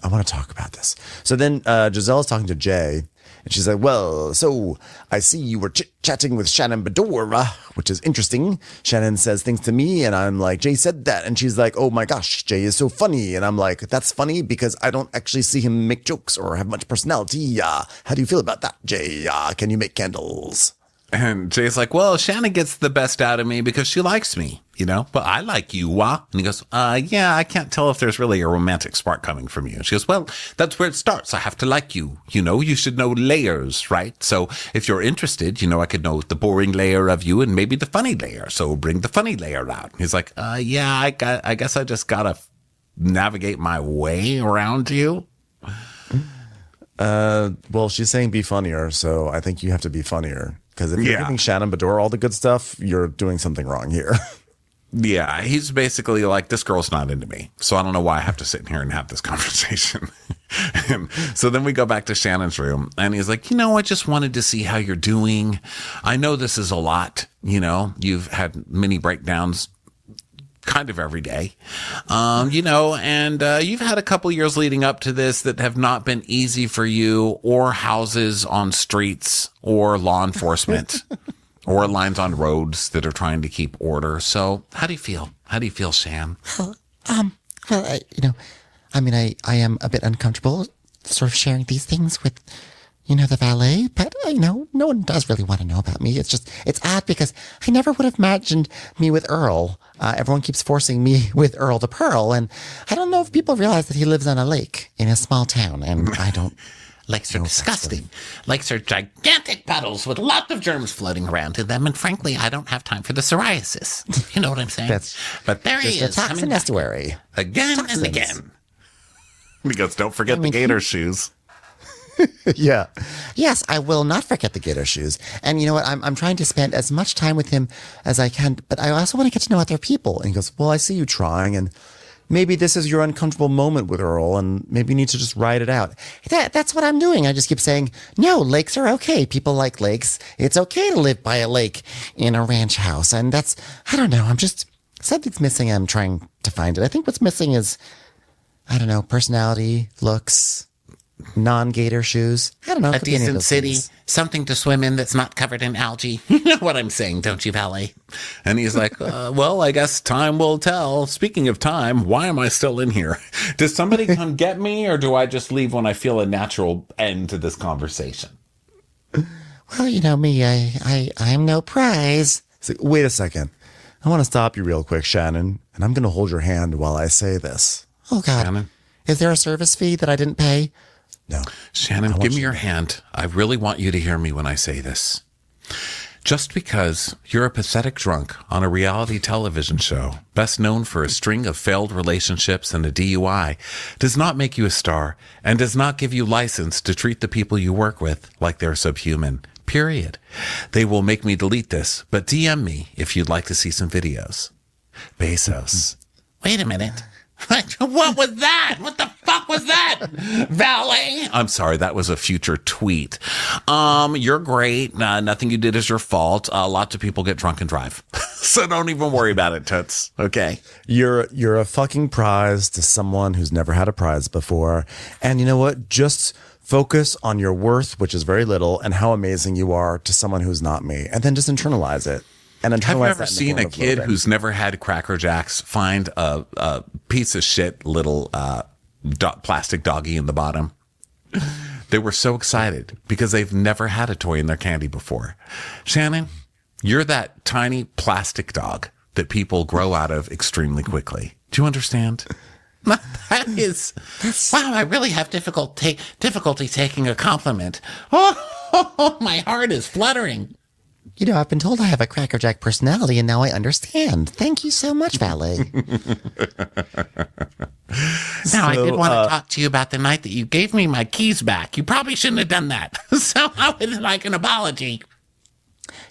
about this. So then Giselle's talking to Jay, and she's like, well, so I see you were chit-chatting with Shannon Bedore, which is interesting. Shannon says things to me, and I'm like, Jay said that. And she's like, oh my gosh, Jay is so funny. And I'm like, that's funny because I don't actually see him make jokes or have much personality. How do you feel about that, Jay? Can you make candles? And Jay's like, well, Shannon gets the best out of me because she likes me, but I like you, And he goes, yeah, I can't tell if there's really a romantic spark coming from you. And she goes, well, that's where it starts. I have to like you. You should know layers, right? So if you're interested, I could know the boring layer of you and maybe the funny layer. So bring the funny layer out. He's like, yeah, I guess I just gotta navigate my way around you. Well, she's saying be funnier, so I think you have to be funnier. Because if you're giving Shannon Bedore all the good stuff, you're doing something wrong here. Yeah, he's basically like, this girl's not into me, so I don't know why I have to sit in here and have this conversation. And so then we go back to Shannon's room, and he's like, I just wanted to see how you're doing. I know this is a lot. You've had many breakdowns kind of every day, and you've had a couple years leading up to this that have not been easy for you, or houses on streets, or law enforcement, or lines on roads that are trying to keep order. So how do you feel? How do you feel, Shan? Well, I am a bit uncomfortable sort of sharing these things with, the valet, but, no one does really want to know about me. It's odd because I never would have imagined me with Earl. Everyone keeps forcing me with Earl to Pearl, and I don't know if people realize that he lives on a lake in a small town, and I don't... Lakes are disgusting. Lakes are gigantic puddles with lots of germs floating around in them, and frankly, I don't have time for the psoriasis. You know what I'm saying? But there he is. A toxin estuary. Again and again. He goes, don't forget the gator shoes. Yeah. Yes, I will not forget the gator shoes. And you know what? I'm trying to spend as much time with him as I can, but I also want to get to know other people. And he goes, well, I see you trying, and maybe this is your uncomfortable moment with Earl, and maybe you need to just ride it out. That's what I'm doing. I just keep saying, no, lakes are okay. People like lakes. It's okay to live by a lake in a ranch house. And I don't know. something's missing. I'm trying to find it. I think what's missing is, I don't know, personality, looks, non-gator shoes. I don't know. A could be any of decent those city, things. something to swim in that's not covered in algae. You know what I'm saying, don't you, Valet? And he's like, well, I guess time will tell. Speaking of time, why am I still in here? Does somebody come get me, or do I just leave when I feel a natural end to this conversation? Well, you know me. I'm no prize. He's like, wait a second. I want to stop you real quick, Shannon, and I'm going to hold your hand while I say this. Oh, God. Shannon? Is there a service fee that I didn't pay? No. Shannon, give me your hand. I really want you to hear me when I say this. Just because you're a pathetic drunk on a reality television show, best known for a string of failed relationships and a DUI, does not make you a star and does not give you license to treat the people you work with like they're subhuman. Period. They will make me delete this, but DM me if you'd like to see some videos. Bezos. Wait a minute. What was that? What the fuck was that? Valet? I'm sorry, that was a future tweet. You're great. Nothing you did is your fault. Lots of people get drunk and drive. So don't even worry about it, Toots. Okay. You're a fucking prize to someone who's never had a prize before. And you know what? Just focus on your worth, which is very little, and how amazing you are to someone who's not me. And then just internalize it. And Have you internalize ever that in the seen form a of kid loathing. who's never had Cracker Jacks find a piece of shit little plastic doggy in the bottom? They were so excited because they've never had a toy in their candy before. Shannon, you're that tiny plastic dog that people grow out of extremely quickly. Do you understand? That is... Wow, I really have difficulty taking a compliment. Oh, my heart is fluttering. You know, I've been told I have a Cracker Jack personality, and now I understand. Thank you so much, Valet. Now, I did want to talk to you about the night that you gave me my keys back. You probably shouldn't have done that. So I would like an apology.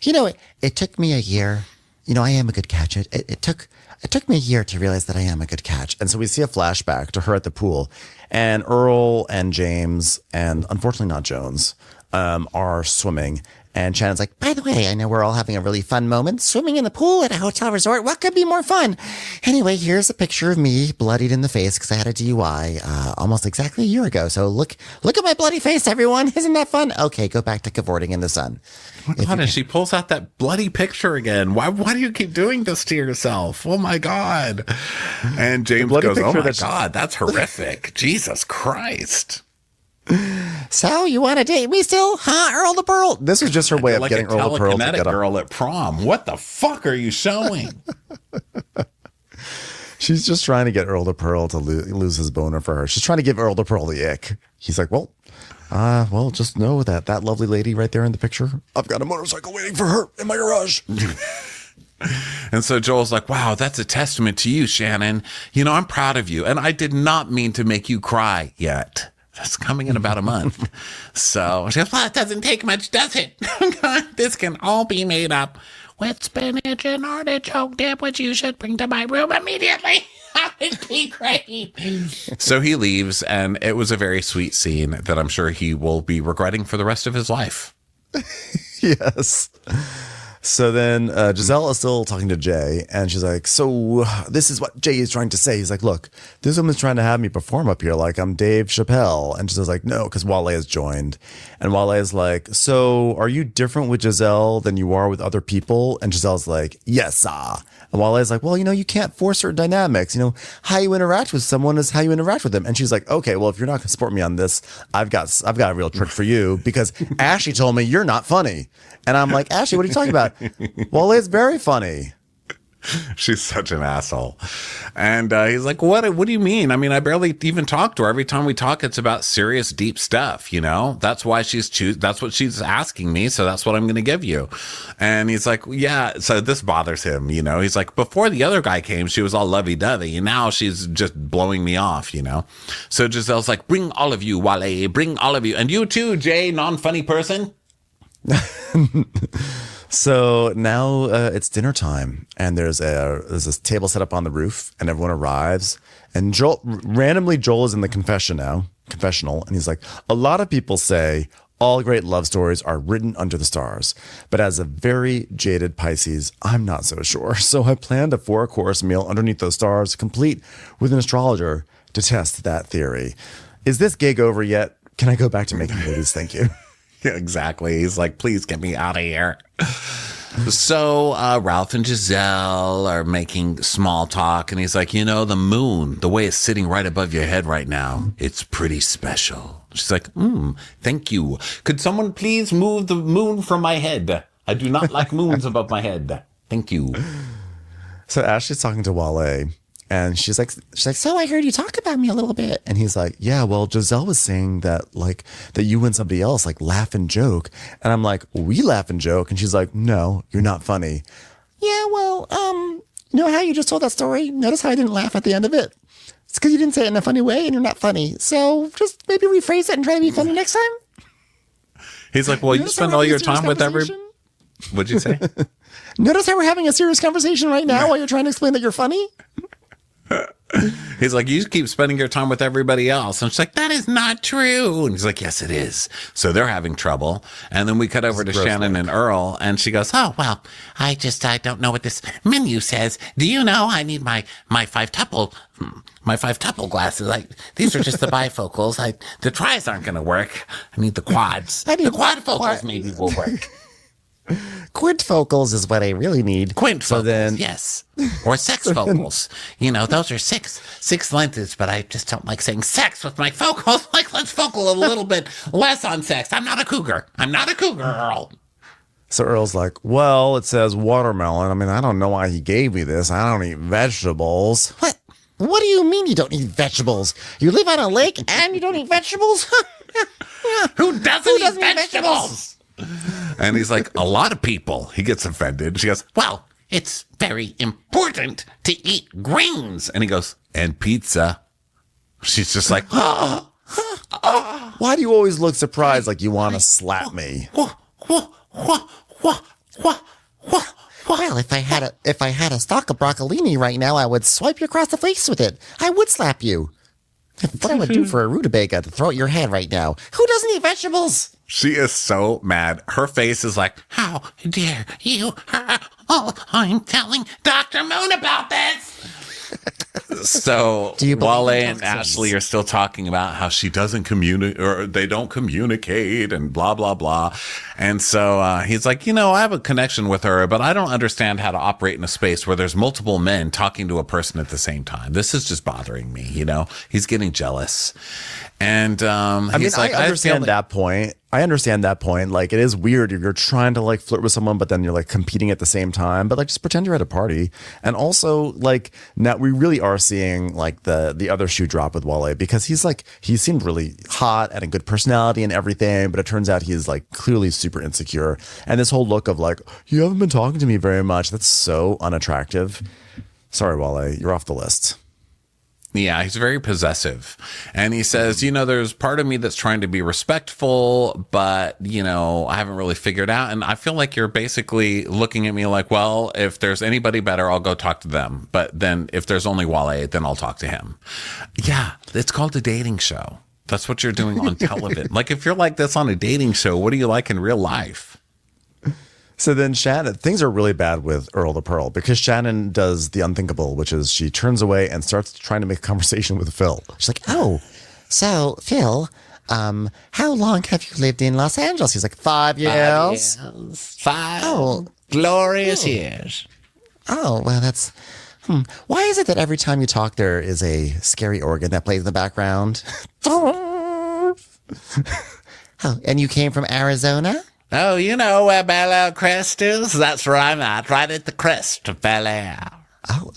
You know, it took me a year. You know, I am a good catch. It took me a year to realize that I am a good catch. And so we see a flashback to her at the pool, and Earl and James, and unfortunately not Jones, are swimming. And Shannon's like, By the way, I know we're all having a really fun moment swimming in the pool at a hotel resort. What could be more fun? Anyway, here's a picture of me bloodied in the face because I had a DUI almost exactly a year ago. So look at my bloody face, everyone. Isn't that fun? Okay, go back to cavorting in the sun. God, she pulls out that bloody picture again. Why do you keep doing this to yourself? Oh, my God. And James bloody goes, oh, picture my that she- God, that's horrific. Jesus Christ. So you want to date me still? Huh, Earl the Pearl? this was just her way of Like getting a Earl the Pearl to telekinetic get up. girl at prom. What the fuck are you showing? She's just trying to get Earl the Pearl to lose his boner for her. She's trying to give Earl the Pearl the ick. He's like, well, just know that lovely lady right there in the picture, I've got a motorcycle waiting for her in my garage. And so Joel's like, wow, that's a testament to you, Shannon. You know, I'm proud of you. And I did not mean to make you cry yet. That's coming in about a month. So she goes, well, it doesn't take much, does it? This can all be made up with spinach and artichoke dip, which you should bring to my room immediately. That would be great. So he leaves, and it was a very sweet scene that I'm sure he will be regretting for the rest of his life. Yes. So then Giselle is still talking to Jay, and she's like, so this is what Jay is trying to say. He's like, look, this woman's trying to have me perform up here like I'm Dave Chappelle. And Giselle's like, no, because Wale has joined. And Wale is like, so are you different with Giselle than you are with other people? And Giselle's like, yes, sir. And Wale is like, well, you know, you can't force certain dynamics. You know, how you interact with someone is how you interact with them. And she's like, okay, well, if you're not going to support me on this, I've got a real trick for you, because Ashley told me you're not funny. And I'm like, Ashley, what are you talking about? Well, it's very funny. She's such an asshole. And he's like, what do you mean? I mean, I barely even talk to her. Every time we talk, it's about serious, deep stuff, you know? That's why that's what she's asking me, so that's what I'm going to give you. And he's like, yeah, so this bothers him, you know? He's like, before the other guy came, she was all lovey-dovey, and now she's just blowing me off, you know? So Giselle's like, bring all of you, Wale, bring all of you. And you too, Jay, non-funny person. So now it's dinner time, and there's this table set up on the roof, and everyone arrives. And Joel is in the confessional, and he's like, a lot of people say All great love stories are written under the stars, but as a very jaded Pisces, I'm not so sure. So I planned a 4-course meal underneath those stars, complete with an astrologer to test that theory. Is this gig over yet? Can I go back to making movies? Thank you. Yeah, exactly. He's like, please get me out of here. So Ralph and Giselle are making small talk, and he's like, the moon, the way it's sitting right above your head right now, it's pretty special. She's like, thank you. Could someone please move the moon from my head? I do not like moons above my head. Thank you. So Ashley's talking to Wale, and she's like, so I heard you talk about me a little bit. And he's like, yeah, well, Giselle was saying that that you and somebody else laugh and joke. And I'm like, we laugh and joke. And she's like, no, you're not funny. Yeah, well, you know how you just told that story? Notice how I didn't laugh at the end of it? It's because you didn't say it in a funny way and you're not funny. So just maybe rephrase it and try to be funny next time. He's like, well, you spend all your time with What'd you say? Notice how we're having a serious conversation right now while you're trying to explain that you're funny? He's like, you keep spending your time with everybody else. And she's like, that is not true. And he's like, yes, it is. So they're having trouble. And then we cut over to Shannon and Earl, and she goes, oh, well, I don't know what this menu says. Do you know I need my five-tuple glasses? These are just the bifocals. The tris aren't going to work. I need the quads. The quadfocals maybe will work. Quintfocals is what I really need. Quintfocals, yes. Or sexfocals. Those are six lenses, but I just don't like saying sex with my focals. Let's focal a little bit less on sex. I'm not a cougar, Earl. So Earl's like, well, it says watermelon. I mean, I don't know why he gave me this. I don't eat vegetables. What? What do you mean you don't eat vegetables? You live on a lake and you don't eat vegetables? Who doesn't eat vegetables? And he's like, a lot of people. He gets offended. She goes, well, it's very important to eat greens. And he goes, and pizza. She's just like, why do you always look surprised like you want to slap me? Well, if I had a stalk of broccolini right now, I would swipe you across the face with it. I would slap you. What I would do for a rutabaga to throw at your head right now. Who doesn't eat vegetables? She is so mad. Her face is like, how dare you? I'm telling Dr. Moon about this. So Wale and Ashley are still talking about how she doesn't communicate, or they don't communicate, and blah, blah, blah. And so he's like, I have a connection with her, but I don't understand how to operate in a space where there's multiple men talking to a person at the same time. This is just bothering me, He's getting jealous. And he's like, I understand that point. I understand that point. It is weird. You're trying to flirt with someone, but then you're competing at the same time. But just pretend you're at a party. And also now we really are seeing the other shoe drop with Wale, because he seemed really hot and a good personality and everything. But it turns out he is clearly super insecure. And this whole look of you haven't been talking to me very much. That's so unattractive. Sorry, Wale, you're off the list. Yeah, he's very possessive. And he says, there's part of me that's trying to be respectful, but, I haven't really figured out. And I feel like you're basically looking at me like, well, if there's anybody better, I'll go talk to them. But then if there's only Wale, then I'll talk to him. Yeah, it's called a dating show. That's what you're doing on television. If you're like this on a dating show, what do you like in real life? So then Shannon, things are really bad with Earl the Pearl, because Shannon does the unthinkable, which is she turns away and starts trying to make a conversation with Phil. She's like, oh, so Phil, how long have you lived in Los Angeles? He's like, 5 years. 5 glorious years. Oh, well, that's... Why is it that every time you talk, there is a scary organ that plays in the background? Oh, and you came from Arizona? Oh, you know where Bel Air Crest is? That's where I'm at, right at the crest of Bel Air.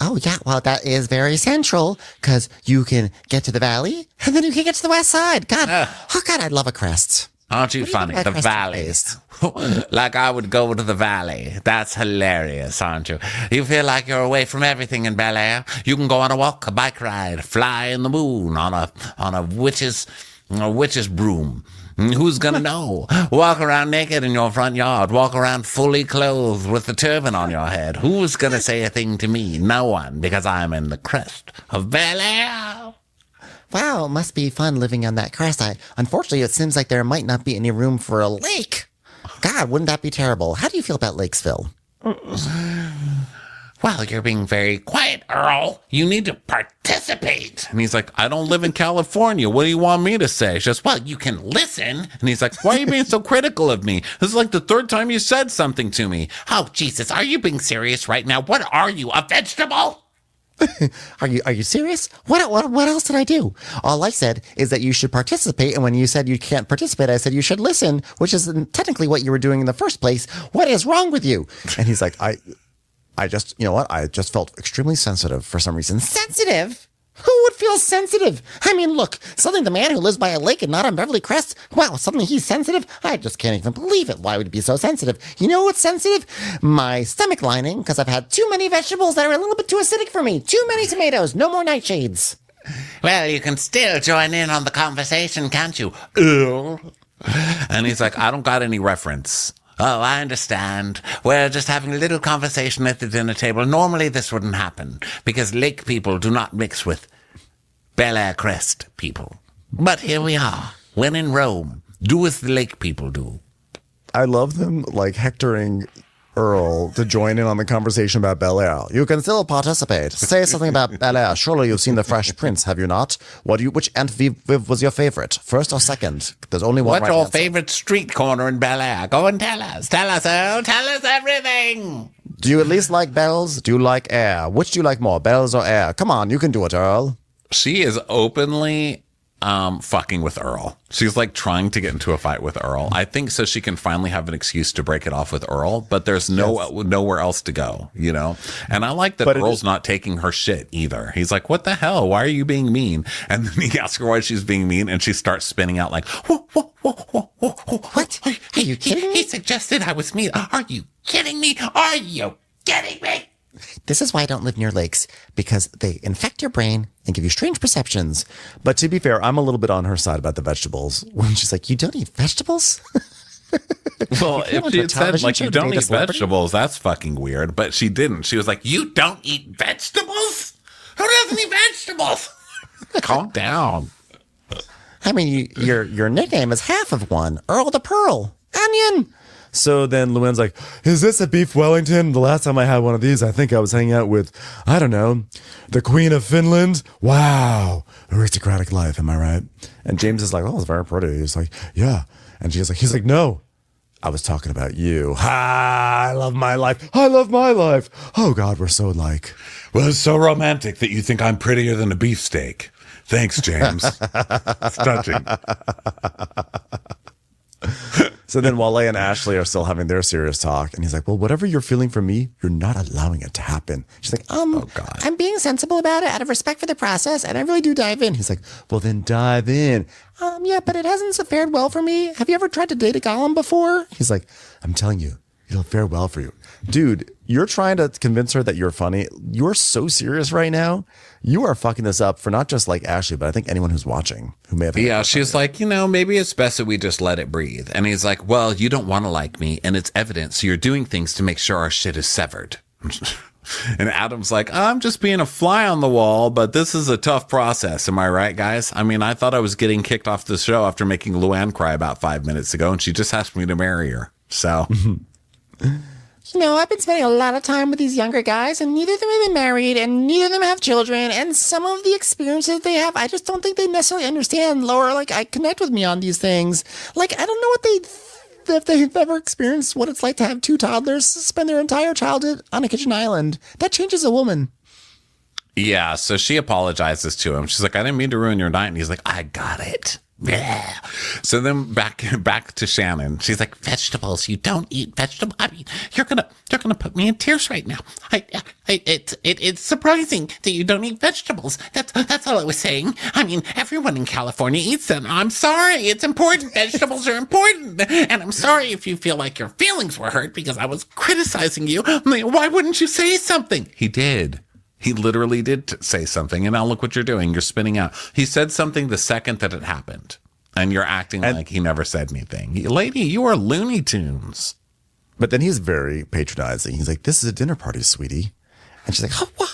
Oh, yeah. Well, that is very central, because you can get to the valley, and then you can get to the west side. God, God, I'd love a crest. Aren't you funny? The valley. I would go to the valley. That's hilarious, aren't you? You feel like you're away from everything in Bel Air. You can go on a walk, a bike ride, fly in the moon on a witch's broom. Who's gonna know? Walk around naked in your front yard. Walk around fully clothed with the turban on your head. Who's gonna say a thing to me? No one, because I'm in the crest of Bel Air. Wow, it must be fun living on that crest. Unfortunately, it seems like there might not be any room for a lake. God, wouldn't that be terrible? How do you feel about lakes, Phil? Well, you're being very quiet, Earl. You need to participate. And he's like, I don't live in California. What do you want me to say? She's just, Well, you can listen. and he's like, why are you being so critical of me? This is like the third time you said something to me. Oh, Jesus, are you being serious right now? What are you, a vegetable? Are you serious? What else did I do? All I said is that you should participate, and when you said you can't participate, I said you should listen, which is technically what you were doing in the first place. What is wrong with you? And he's like, I just, you know what? I just felt extremely sensitive for some reason. Sensitive? Who would feel sensitive? I mean, look, suddenly the man who lives by a lake and not on Beverly Crest, wow, suddenly he's sensitive? I just can't even believe it. Why would he be so sensitive? You know what's sensitive? My stomach lining, because I've had too many vegetables that are a little bit too acidic for me. Too many tomatoes. No more nightshades. Well, you can still join in on the conversation, can't you? And he's like, I don't got any reference. Oh, I understand. We're just having a little conversation at the dinner table. Normally this wouldn't happen because lake people do not mix with Bel Air Crest people. But here we are. When in Rome, do as the lake people do. I love them like hectoring Earl to join in on the conversation about Bel Air. You can still participate. Say something about Bel Air. Surely you've seen The Fresh Prince, have you not? Which Aunt Viv was your favorite? First or second? There's only one What's right your answer. favorite street corner in Bel Air? Go and tell us. Tell us, Earl. Tell us everything. Do you at least like bells? Do you like air? Which do you like more, bells or air? Come on, you can do it, Earl. She is openly fucking with Earl. She's like trying to get into a fight with Earl. I think so she can finally have an excuse to break it off with Earl, but there's nowhere else to go, you know? And I like that Earl's not taking her shit either. He's like, what the hell? Why are you being mean? And then he asks her why she's being mean, and she starts spinning out like, What? Are you kidding me? He suggested I was mean. Are you kidding me? Are you kidding me? This is why I don't live near lakes, because they infect your brain and give you strange perceptions. But to be fair, I'm a little bit on her side about the vegetables. When she's like, you don't eat vegetables? well, if she had said like, you don't eat celebrity? vegetables, that's fucking weird. But she didn't. She was like, You don't eat vegetables? Who doesn't eat vegetables? calm down. I mean, your nickname is half of one. Earl the Pearl. Onion. So then Luann's like, is this a beef Wellington? The last time I had one of these, I think I was hanging out with, I don't know, the Queen of Finland. Wow. Aristocratic life, am I right? And James is like, oh, it's very pretty. He's like, yeah. And he's like, no, I was talking about you. Ha, I love my life. I love my life. Oh, God, we're so alike. Well, it's so romantic that you think I'm prettier than a beefsteak. Thanks, James. It's touching. So then Wale and Ashley are still having their serious talk. And he's like, well, whatever you're feeling for me, you're not allowing it to happen. She's like, Oh, God. I'm being sensible about it out of respect for the process, and I really do dive in. He's like, well, then dive in. Yeah, but it hasn't fared well for me. Have you ever tried to date a golem before? He's like, I'm telling you, it'll fare well for you. Dude, you're trying to convince her that you're funny. You're so serious right now. You are fucking this up for not just like Ashley, but I think anyone who's watching who may have. Yeah, she's like, maybe it's best that we just let it breathe. And he's like, well, you don't want to like me, and it's evident, so you're doing things to make sure our shit is severed. And Adam's like, I'm just being a fly on the wall, but this is a tough process. Am I right, guys? I mean, I thought I was getting kicked off the show after making Luann cry about 5 minutes ago, and she just asked me to marry her. So... You know, I've been spending a lot of time with these younger guys, and neither of them have been married, and neither of them have children, and some of the experiences they have, I just don't think they necessarily understand, Laura. Like, I connect with me on these things. Like, I don't know if they've ever experienced what it's like to have two toddlers spend their entire childhood on a kitchen island. That changes a woman. Yeah, so she apologizes to him. She's like, I didn't mean to ruin your night. And he's like, I got it. Yeah. So then back to Shannon. She's like, Vegetables. You don't eat vegetables. I mean, you're gonna put me in tears right now. It's surprising that you don't eat vegetables. That's all I was saying. I mean, everyone in California eats them. I'm sorry. It's important. Vegetables are important. And I'm sorry if you feel like your feelings were hurt because I was criticizing you. I mean, why wouldn't you say something? he did. He literally did say something. And now look what you're doing. You're spinning out. He said something the second that it happened. And you're acting like he never said anything. Lady, you are Looney Tunes. But then he's very patronizing. He's like, this is a dinner party, sweetie. And she's like, oh, wow.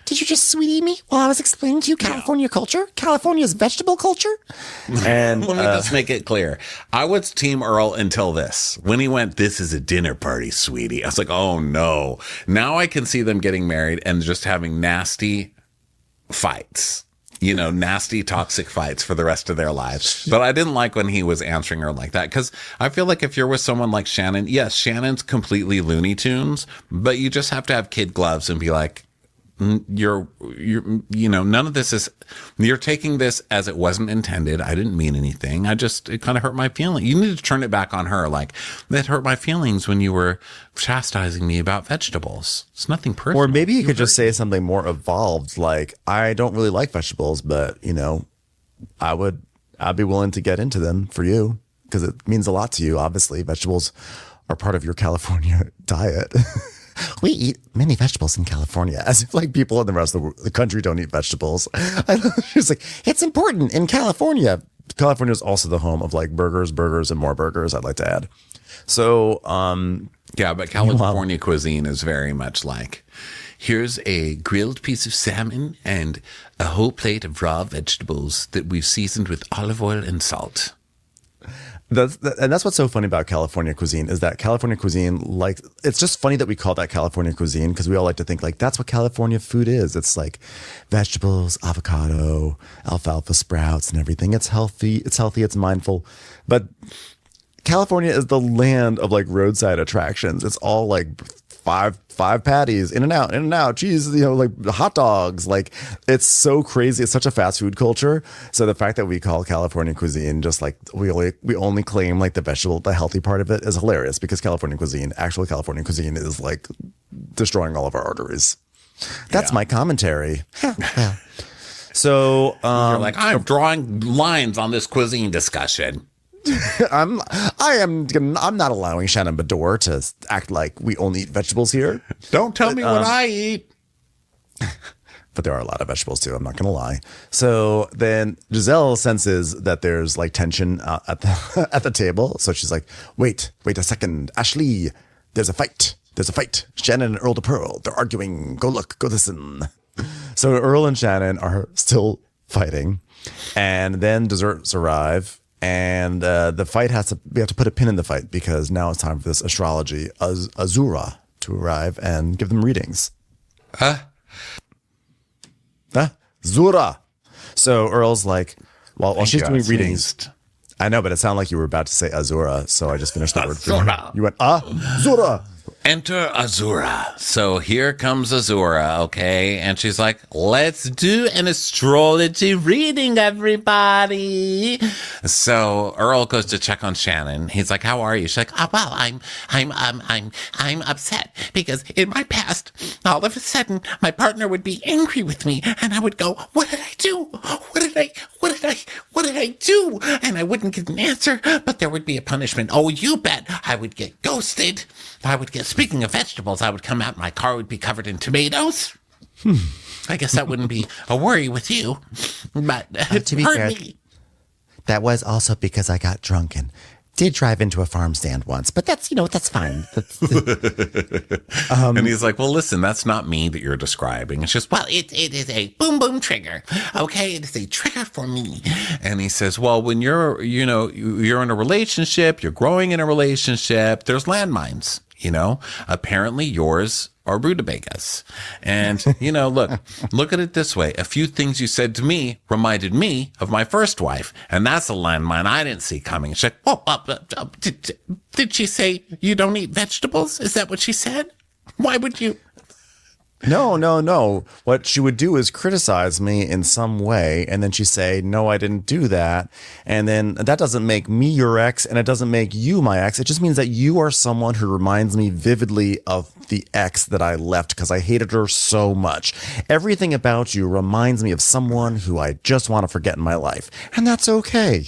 Did you you just sweetie me while I was explaining to you California culture? California's vegetable culture? And Let me just make it clear. I was Team Earl until this. When he went, "This is a dinner party, sweetie," I was like, oh no. Now I can see them getting married and just having nasty fights. Nasty, toxic fights for the rest of their lives. But I didn't like when he was answering her like that, because I feel like if you're with someone like Shannon, yes, Shannon's completely Looney Tunes, but you just have to have kid gloves and be like, you're none of this is, you're taking this as it wasn't intended. I didn't mean anything. It kind of hurt my feelings. You need to turn it back on her. Like, that hurt my feelings when you were chastising me about vegetables. It's nothing personal. Or maybe you could just say something more evolved, like, I don't really like vegetables, but I'd be willing to get into them for you because it means a lot to you. Obviously, vegetables are part of your California diet. We eat many vegetables in California. As if like people in the rest of the country don't eat vegetables. She's like, it's important in California. California is also the home of like burgers, and more burgers, I'd like to add. So, yeah, but California cuisine is very much like, here's a grilled piece of salmon and a whole plate of raw vegetables that we've seasoned with olive oil and salt. That's what's so funny about California cuisine is that California cuisine, like, it's just funny that we call that California cuisine because we all like to think like that's what California food is. It's like vegetables, avocado, alfalfa sprouts and everything. It's healthy, it's mindful. But California is the land of like roadside attractions. It's all like five patties, in and out, cheese, like hot dogs. Like, it's so crazy. It's such a fast food culture. So the fact that we call California cuisine just like we only claim like the healthy part of it is hilarious because actual California cuisine is like destroying all of our arteries. That's my commentary. So you're like, I'm drawing lines on this cuisine discussion. I'm not allowing Shannon Bador to act like we only eat vegetables here. Don't tell me what I eat. But there are a lot of vegetables too. I'm not going to lie. So then Giselle senses that there's like tension at the table. So she's like, wait a second. Ashley, there's a fight. Shannon and Earl to Pearl. They're arguing. Go look, go listen. So Earl and Shannon are still fighting. And then desserts arrive. And the fight we have to put a pin in the fight because now it's time for this astrology Azura to arrive and give them readings. Zura. So Earl's like, while she's doing readings. I know, but it sounded like you were about to say Azura, so I just finished the word. Azura. You went, Zura. Enter Azura. So here comes Azura, okay? And she's like, let's do an astrology reading, everybody. So Earl goes to check on Shannon. He's like, how are you? She's like, oh, well, I'm upset because in my past, all of a sudden, my partner would be angry with me and I would go, what did I do? What did I do? And I wouldn't get an answer, but there would be a punishment. Oh, you bet I would get ghosted. Speaking of vegetables, I would come out and my car would be covered in tomatoes. I guess that wouldn't be a worry with you, but to be fair, that was also because I got drunk and did drive into a farm stand once, but that's fine. And he's like, well, listen, that's not me that you're describing. It's just, well, it is a boom, boom trigger. Okay. It is a trigger for me. And he says, well, when you're in a relationship, you're growing in a relationship, there's landmines, apparently yours are rutabagas. And, look at it this way. A few things you said to me reminded me of my first wife. And that's a landmine I didn't see coming. She's like, did she say you don't eat vegetables? Is that what she said? Why would you? No. What she would do is criticize me in some way. And then she'd say, no, I didn't do that. And then that doesn't make me your ex and it doesn't make you my ex. It just means that you are someone who reminds me vividly of the ex that I left because I hated her so much. Everything about you reminds me of someone who I just want to forget in my life. And that's okay.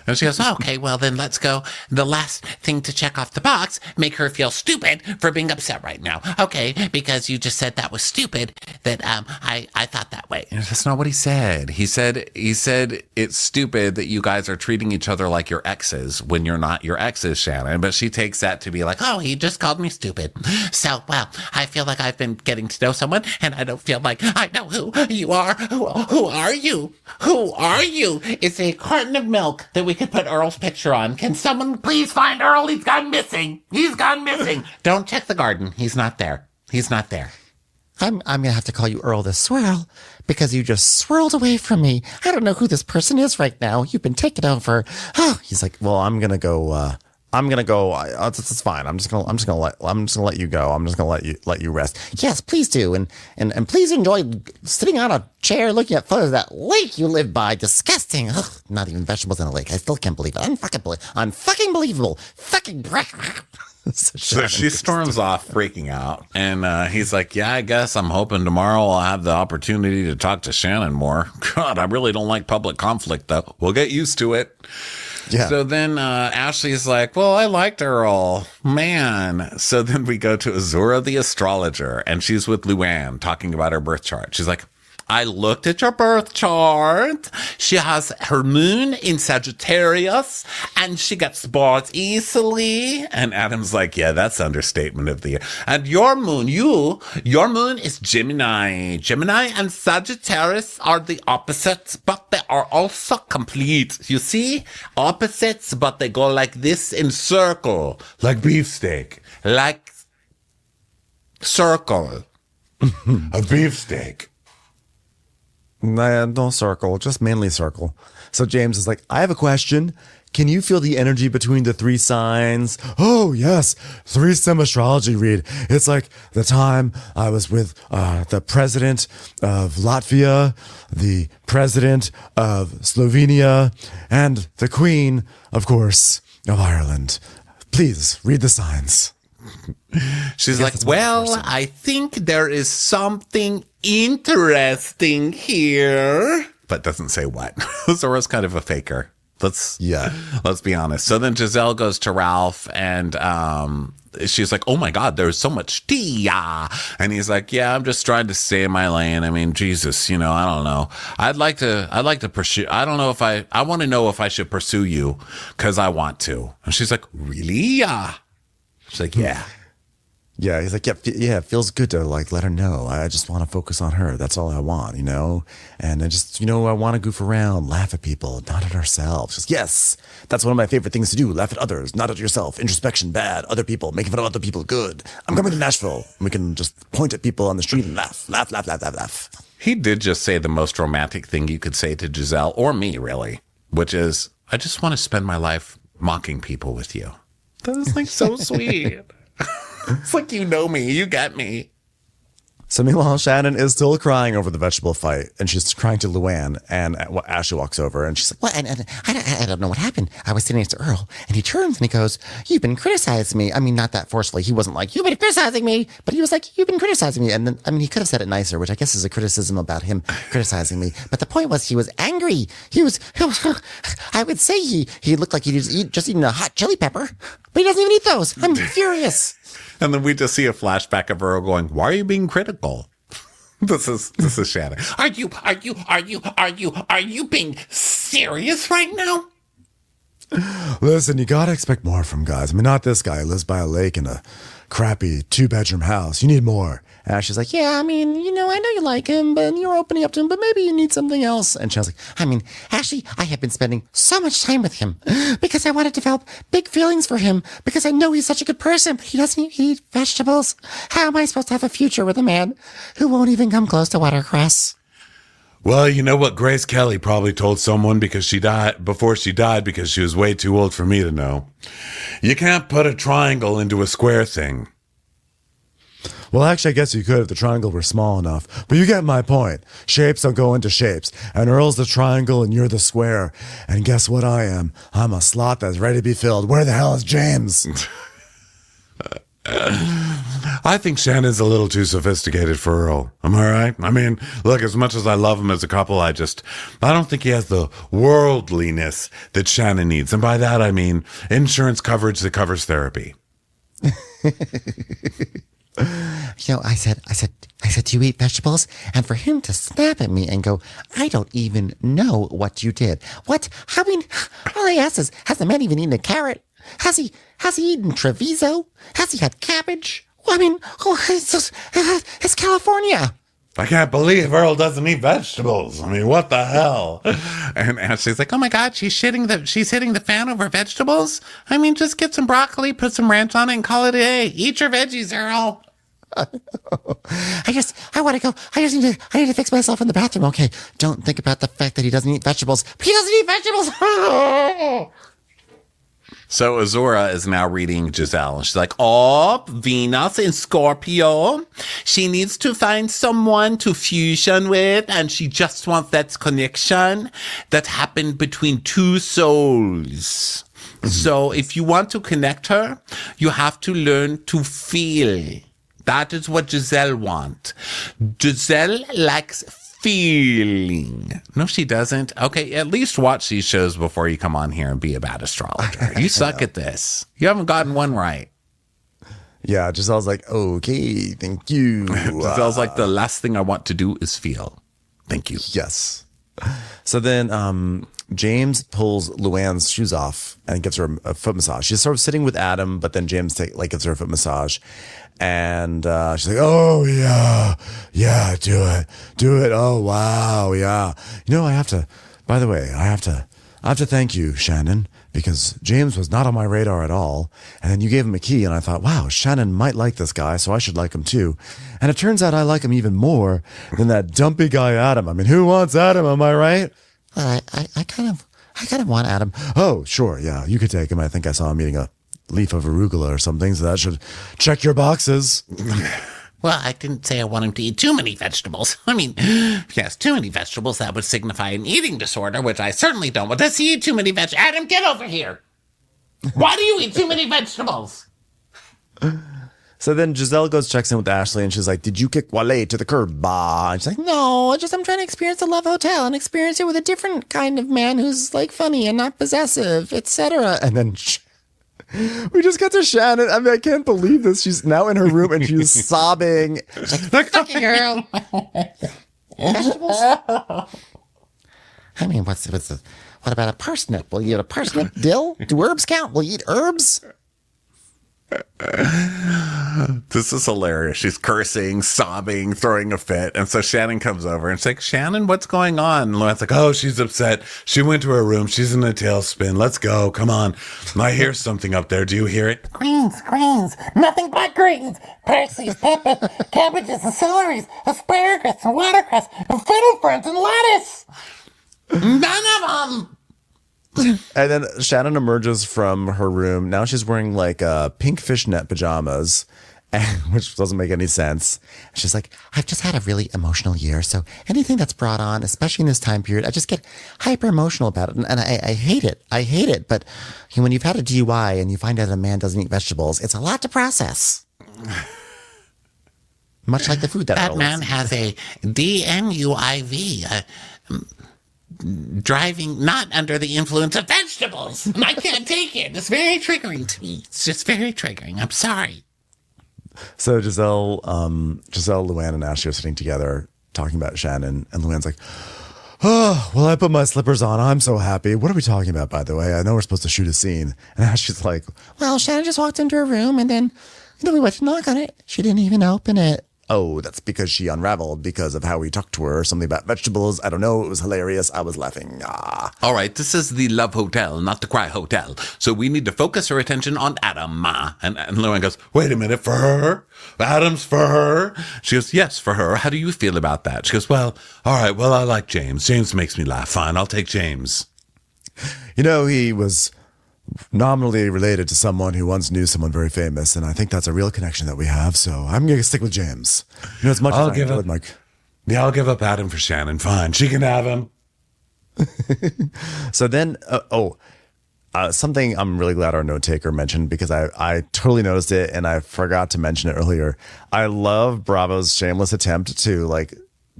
And she goes, okay, well, then let's go. The last thing to check off the box, make her feel stupid for being upset right now. Okay, because you just said that was stupid, that I thought that way. That's not what he said. He said it's stupid that you guys are treating each other like your exes when you're not your exes, Shannon. But she takes that to be like, Oh, he just called me stupid. So, well, I feel like I've been getting to know someone, and I don't feel like I know who you are. Who are you? Who are you? It's a carton of milk that we could put Earl's picture on. Can someone please find Earl? He's gone missing. He's gone missing. Don't check the garden. He's not there. He's not there. I'm gonna have to call you Earl the Swirl because you just swirled away from me. I don't know who this person is right now. You've been taken over. Oh, He's like, well, I'm gonna go. It's fine. I'm just gonna let you go. I'm just gonna let you rest. yes, please do, and please enjoy sitting on a chair looking at photos of that lake you live by. Disgusting. Ugh, not even vegetables in a lake. I still can't believe it. Unfucking believable. Fucking. so she storms off freaking out. And he's like, yeah, I guess I'm hoping tomorrow I'll have the opportunity to talk to Shannon more. God, I really don't like public conflict, though. We'll get used to it. Yeah. So then Ashley's like, well, I liked Earl. Man. So then we go to Azura the astrologer, and she's with Luann talking about her birth chart. She's like, I looked at your birth chart. She has her moon in Sagittarius, and she gets bored easily. And Adam's like, yeah, that's understatement of the year. And your moon is Gemini. Gemini and Sagittarius are the opposites, but they are also complete. You see? Opposites, but they go like this in circle. Like beefsteak. Like circle. A beefsteak. Nah, don't circle, just mainly circle. So James is like, I have a question. Can you feel the energy between the three signs? Oh, yes. Threesome astrology read. It's like the time I was with the president of Latvia, the president of Slovenia, and the queen, of course, of Ireland. Please read the signs. She's like, well, I think there is something interesting here. But doesn't say what. Zora's kind of a faker. Let's be honest. So then Giselle goes to Ralph and she's like, oh my God, there's so much tea. And he's like, yeah, I'm just trying to stay in my lane. I mean, Jesus, I don't know. I'd like to pursue. I don't know if I want to know if I should pursue you because I want to. And she's like, really? Yeah. She's like, yeah. Yeah, he's like, yeah, it feels good to like let her know. I just want to focus on her. That's all I want, And I just, I want to goof around, laugh at people, not at ourselves. Just yes, that's one of my favorite things to do. Laugh at others, not at yourself. Introspection, bad. Other people, making fun of other people, good. I'm coming to Nashville. We can just point at people on the street and laugh, laugh, laugh, laugh, laugh, laugh. He did just say the most romantic thing you could say to Giselle or me, really, which is, I just want to spend my life mocking people with you. That is like so sweet. It's like, me, you get me. So meanwhile, Shannon is still crying over the vegetable fight, and she's crying to Luann, and Ashley walks over, and she's like, well, and I don't know what happened. I was sitting next to Earl, and he turns and he goes, you've been criticizing me. I mean, not that forcefully. He wasn't like, you've been criticizing me, but he was like, you've been criticizing me. And then, he could have said it nicer, which I guess is a criticism about him criticizing me. But the point was, he was angry. He was I would say he looked like he was just eating a hot chili pepper, but he doesn't even eat those. I'm furious. And then we just see a flashback of Earl going, why are you being critical? This is Shannon. Are you being serious right now? Listen, you gotta expect more from guys. I mean, not this guy who lives by a lake in a crappy 2-bedroom house. You need more. And Ashley's like, yeah, I know you like him, but you're opening up to him, but maybe you need something else. And Shannon's like, Ashley, I have been spending so much time with him because I want to develop big feelings for him because I know he's such a good person, but he doesn't eat vegetables. How am I supposed to have a future with a man who won't even come close to watercress? Well, you know what Grace Kelly probably told someone before she died because she was way too old for me to know. You can't put a triangle into a square thing. well, actually, I guess you could if the triangle were small enough. But you get my point. Shapes don't go into shapes. And Earl's the triangle and you're the square. And guess what I am? I'm a slot that's ready to be filled. Where the hell is James? I think Shannon's a little too sophisticated for Earl. Am I right? I mean, look, as much as I love him as a couple, I don't think he has the worldliness that Shannon needs. And by that, I mean insurance coverage that covers therapy. I said, do you eat vegetables? And for him to snap at me and go, I don't even know what you did. What? I mean, all I ask is, has the man even eaten a carrot? Has he eaten Treviso? Has he had cabbage? I mean, it's California. I can't believe Earl doesn't eat vegetables. I mean, what the hell? And Ashley's like, oh my God, she's hitting the fan over vegetables? I mean, just get some broccoli, put some ranch on it, and call it a day. Eat your veggies, Earl. I want to go. I need to fix myself in the bathroom. Okay, don't think about the fact that he doesn't eat vegetables. He doesn't eat vegetables. So Azura is now reading Giselle, and she's like, oh, Venus in Scorpio. She needs to find someone to fusion with, and she just wants that connection that happened between two souls. So if you want to connect her, you have to learn to feel. That is what Giselle wants. Giselle likes feeling. No, she doesn't. Okay, at least watch these shows before you come on here and be a bad astrologer. You suck at this. You haven't gotten one right. Yeah, Giselle's like, okay, thank you. Giselle's like, the last thing I want to do is feel. Thank you. Yes. So then James pulls Luann's shoes off and gives her a foot massage. She's sort of sitting with Adam, but then James gives her a foot massage. And she's like, oh, yeah, do it. Oh, wow, yeah. I have to thank you, Shannon, because James was not on my radar at all. And then you gave him a key, and I thought, wow, Shannon might like this guy, so I should like him too. And it turns out I like him even more than that dumpy guy, Adam. I mean, who wants Adam, am I right? I kind of want Adam. Oh, sure, yeah, you could take him. I think I saw him eating a leaf of arugula or something, so that should check your boxes. Well, I didn't say I want him to eat too many vegetables. I mean, if he has too many vegetables, that would signify an eating disorder, which I certainly don't want. Does he eat too many vegetables? Adam, get over here. Why do you eat too many vegetables? So then Giselle checks in with Ashley, and she's like, did you kick Wale to the curb? Bah. And she's like, No, I'm trying to experience the Love Hotel and experience it with a different kind of man who's like funny and not possessive, etc. And then we just got to Shannon. I mean, I can't believe this. She's now in her room and she's sobbing. She's like, fucking girl. Vegetables? I mean, what about a parsnip? Will you eat a parsnip? Dill? Do herbs count? Will you eat herbs? This is hilarious. She's cursing, sobbing, throwing a fit. And so Shannon comes over and she's like, Shannon, what's going on? And Luann's like, oh, she's upset. She went to her room. She's in a tailspin. Let's go. Come on. I hear something up there. Do you hear it? Greens, nothing but greens. Parsley, peppers, cabbages and celeries, asparagus and watercress and fiddle ferns and lettuce. None of them. And then Shannon emerges from her room. Now she's wearing like pink fishnet pajamas, which doesn't make any sense. She's like, I've just had a really emotional year. So anything that's brought on, especially in this time period, I just get hyper emotional about it. And I hate it. I hate it. But when you've had a DUI and you find out a man doesn't eat vegetables, it's a lot to process. Much like the food that man has a DNUIV. Driving not under the influence of vegetables. I can't take it. It's very triggering to me. It's just very triggering. I'm sorry. So Giselle, Luann, and Ashley are sitting together talking about Shannon, and Luann's like, oh, well, I put my slippers on. I'm so happy. What are we talking about, by the way? I know we're supposed to shoot a scene. And Ashley's like, well, Shannon just walked into her room, and then we went to knock on it. She didn't even open it. Oh, that's because she unraveled because of how we talked to her. Something about vegetables. I don't know. It was hilarious. I was laughing. Ah. All right, this is the Love Hotel, not the Cry Hotel. So we need to focus our attention on Adam. And Luann goes, wait a minute, for her? Adam's for her? She goes, yes, for her. How do you feel about that? She goes, well, all right, well, I like James. James makes me laugh. Fine, I'll take James. He was nominally related to someone who once knew someone very famous, and I think that's a real connection that we have, so I'm going to stick with James. As much as I enjoyed Mike. Yeah, I'll give up Adam for Shannon. Fine, she can have him. So then, something I'm really glad our note taker mentioned, because I totally noticed it and I forgot to mention it earlier. I love Bravo's shameless attempt to like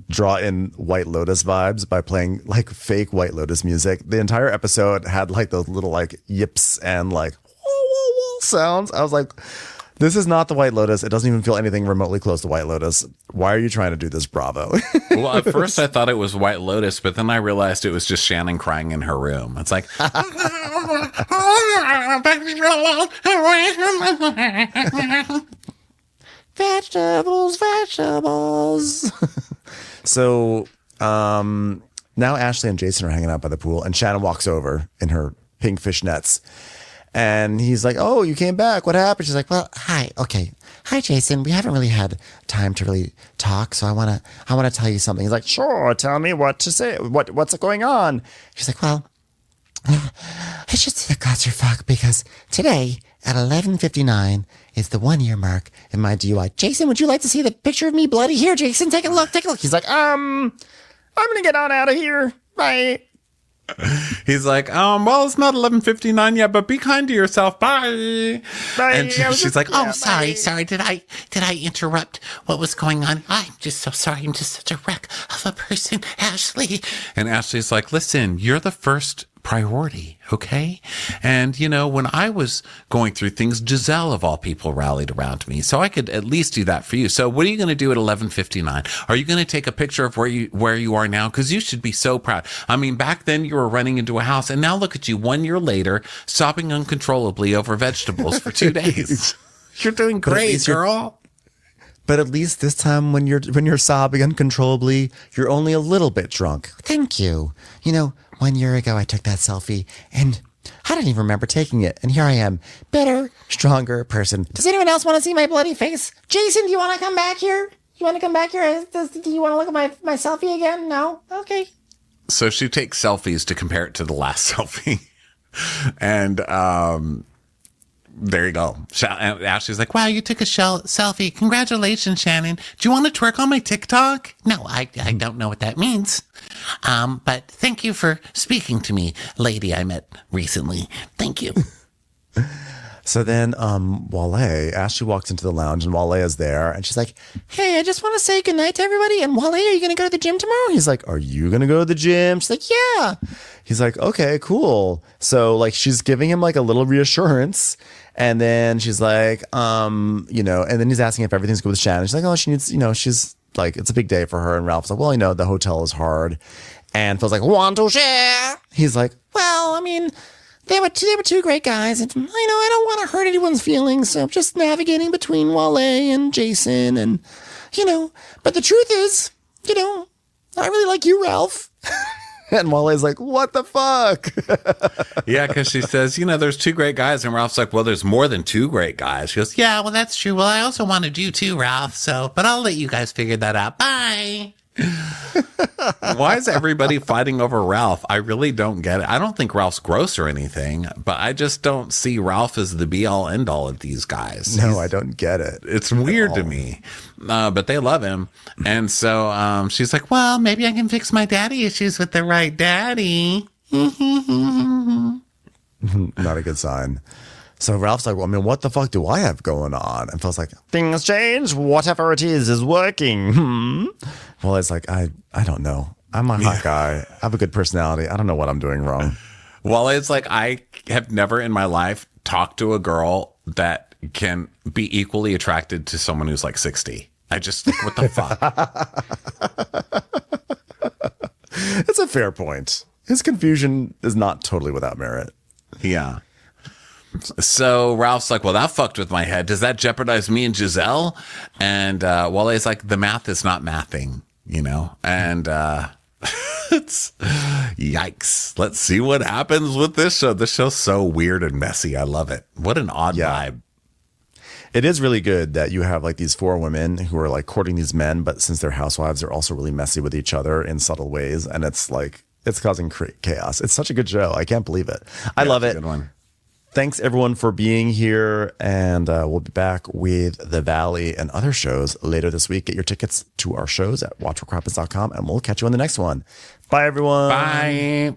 draw in White Lotus vibes by playing like fake White Lotus music. The entire episode had like those little like yips and like whoa, whoa, whoa sounds. I was like, this is not the White Lotus. It doesn't even feel anything remotely close to White Lotus. Why are you trying to do this, Bravo? Well, at first I thought it was White Lotus, but then I realized it was just Shannon crying in her room. It's like, vegetables. So now Ashley and Jason are hanging out by the pool, and Shannon walks over in her pink fishnets. And he's like, oh, you came back. What happened? She's like, well, hi. Okay. Hi, Jason. We haven't really had time to really talk. So I want to tell you something. He's like, sure. Tell me what to say. What's going on? She's like, well, it's just a clusterfuck because today at 11:59 is the 1 year mark in my DUI. Jason, would you like to see the picture of me bloody? Here, Jason, take a look. He's like, I'm going to get on out of here. Bye. he's like, well, it's not 11:59 yet, but be kind to yourself. Bye. Bye. And she's like, Oh, sorry. Did I interrupt what was going on? I'm just so sorry. I'm just such a wreck of a person, Ashley. and Ashley's like, listen, you're the first priority, okay? And, you know, when I was going through things, Giselle, of all people, rallied around me. So I could at least do that for you. So what are you going to do at 11:59? Are you going to take a picture of where you are now? Because you should be so proud. I mean, back then you were running into a house, and now look at you 1 year later, sobbing uncontrollably over vegetables for 2 days. You're doing great, girl. But at least this time when you're sobbing uncontrollably, you're only a little bit drunk. Thank you. You know, 1 year ago I took that selfie and I don't even remember taking it. And here I am, better, stronger person. Does anyone else want to see my bloody face? Jason, do you want to come back here? Do you want to come back here? Do you want to look at my selfie again? No? Okay. So she takes selfies to compare it to the last selfie. And there you go. Ashley's like, wow, you took a selfie. Congratulations, Shannon. Do you want to twerk on my TikTok? No, I don't know what that means. But thank you for speaking to me, lady I met recently. Thank you. So then Ashley walks into the lounge and Wale is there and she's like, hey, I just want to say goodnight to everybody. And Wale, are you going to go to the gym tomorrow? He's like, are you going to go to the gym? She's like, yeah. He's like, okay, cool. So like she's giving him like a little reassurance. And then she's like, and then he's asking if everything's good with Shannon. She's like, oh, she needs, she's like, it's a big day for her. And Ralph's like, well, the hotel is hard. And Phil's like, want to share? He's like, well, I mean, they were two great guys. And, I don't want to hurt anyone's feelings. So I'm just navigating between Wale and Jason. And, but the truth is, I really like you, Ralph. And Wale's like, what the fuck? Yeah, because she says, there's two great guys. And Ralph's like, well, there's more than two great guys. She goes, yeah, well, that's true. Well, I also wanted you too, Ralph. But I'll let you guys figure that out. Bye. Why is everybody fighting over Ralph? I really don't get it. I don't think Ralph's gross or anything, but I just don't see Ralph as the be all end all of these guys. No, I don't get it. It's weird to me, but they love him. And so she's like, well, maybe I can fix my daddy issues with the right daddy. Not a good sign. So Ralph's like, well, what the fuck do I have going on? And Phil's like, things change. Whatever it is working. Well, it's like, I don't know. I'm a hot guy. I have a good personality. I don't know what I'm doing wrong. Well, it's like, I have never in my life talked to a girl that can be equally attracted to someone who's like 60. I just think, what the fuck? It's a fair point. His confusion is not totally without merit. Yeah. So Ralph's like, well, that fucked with my head. Does that jeopardize me and Giselle? And Wale's like, the math is not mathing, and it's yikes. Let's see what happens with this show. This show's so weird and messy. I love it. What an odd vibe. It is really good that you have like these four women who are like courting these men, but since they're housewives, they're also really messy with each other in subtle ways. And it's like, it's causing chaos. It's such a good show. I can't believe it. I love it. Good one. Thanks, everyone, for being here. And we'll be back with The Valley and other shows later this week. Get your tickets to our shows at watchforcrappens.com, and we'll catch you on the next one. Bye, everyone. Bye.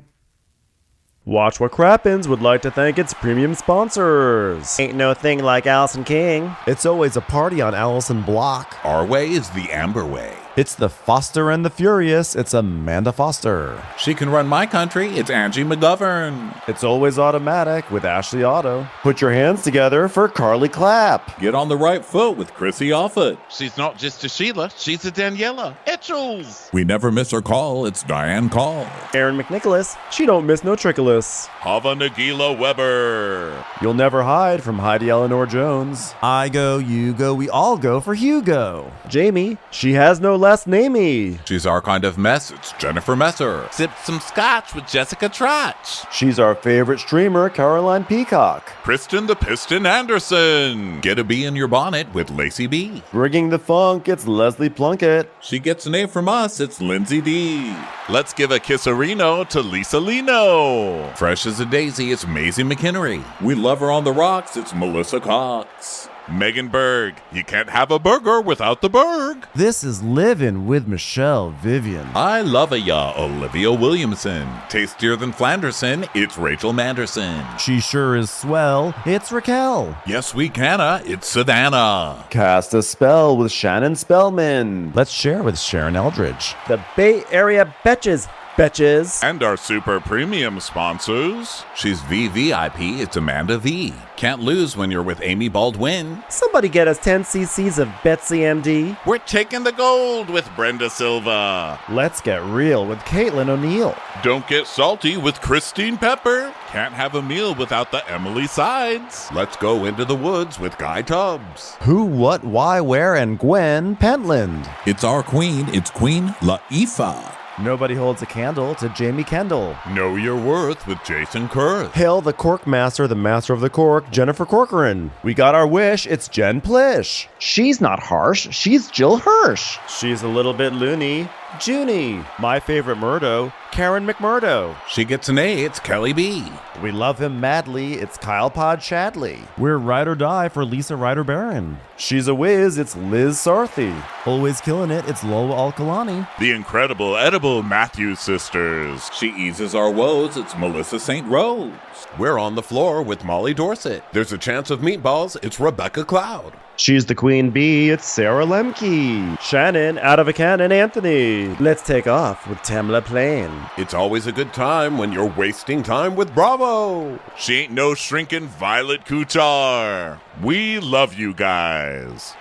Watch what Crappens would like to thank its premium sponsors. Ain't no thing like Allison King. It's always a party on Allison Block. Our way is the Amber way. It's the Foster and the Furious. It's Amanda Foster. She can run my country. It's Angie McGovern. It's always automatic with Ashley Auto. Put your hands together for Carly Clapp. Get on the right foot with Chrissy Offit. She's not just a Sheila, she's a Daniela. Etchels. We never miss her call. It's Diane Call. Erin McNicholas. She don't miss no trickolas. Hava Nagila Weber. You'll never hide from Heidi Eleanor Jones. I go, you go, we all go for Hugo. Jamie. She has no last namey. She's our kind of mess. It's Jennifer Messer. Sipped some scotch with Jessica Trotch. She's our favorite streamer, Caroline Peacock. Kristen the Piston Anderson. Get a bee in your bonnet with Lacey B. Bringing the funk, it's Leslie Plunkett. She gets an A from us. It's Lindsay D. Let's give a kisserino to Lisa Lino. Fresh as a daisy, it's Maisie McHenry. We love her on the rocks. It's Melissa Cox. Megan Berg. You can't have a burger without the Berg. This is Livin' with Michelle Vivian. I love ya, Olivia Williamson. Tastier than Flanderson, it's Rachel Manderson. She sure is swell. It's Raquel. Yes, we canna, it's Savannah. Cast a spell with Shannon Spellman. Let's share with Sharon Eldridge. The Bay Area Betches. Betches. And our super premium sponsors. She's VVIP, it's Amanda V. Can't lose when you're with Amy Baldwin. Somebody get us 10 cc's of Betsy MD. We're taking the gold with Brenda Silva. Let's get real with Caitlin O'Neill. Don't get salty with Christine Pepper. Can't have a meal without the Emily Sides. Let's go into the woods with Guy Tubbs. Who, what, why, where, and Gwen Pentland. It's our queen, it's Queen Laifah. Nobody holds a candle to Jamie Kendall. Know your worth with Jason Kurth. Hail the Cork Master, the Master of the Cork, Jennifer Corcoran. We got our wish, it's Jen Plish. She's not harsh, she's Jill Hirsch. She's a little bit loony. Junie. My favorite Murdo, Karen McMurdo. She gets an A, it's Kelly B. We love him madly, it's Kyle Pod Shadley. We're ride or die for Lisa Ryder Barron. She's a whiz, it's Liz Sarthy. Always killing it, it's Lola Alkalani. The incredible edible Matthews sisters. She eases our woes, it's Melissa St. Rose. We're on the floor with Molly Dorsett. There's a chance of meatballs. It's Rebecca Cloud. She's the queen bee, it's Sarah Lemke. Shannon, out of a cannon, Anthony. Let's take off with Tamla Plain. It's always a good time when you're wasting time with Bravo. She ain't no shrinking Violet Couture. We love you guys.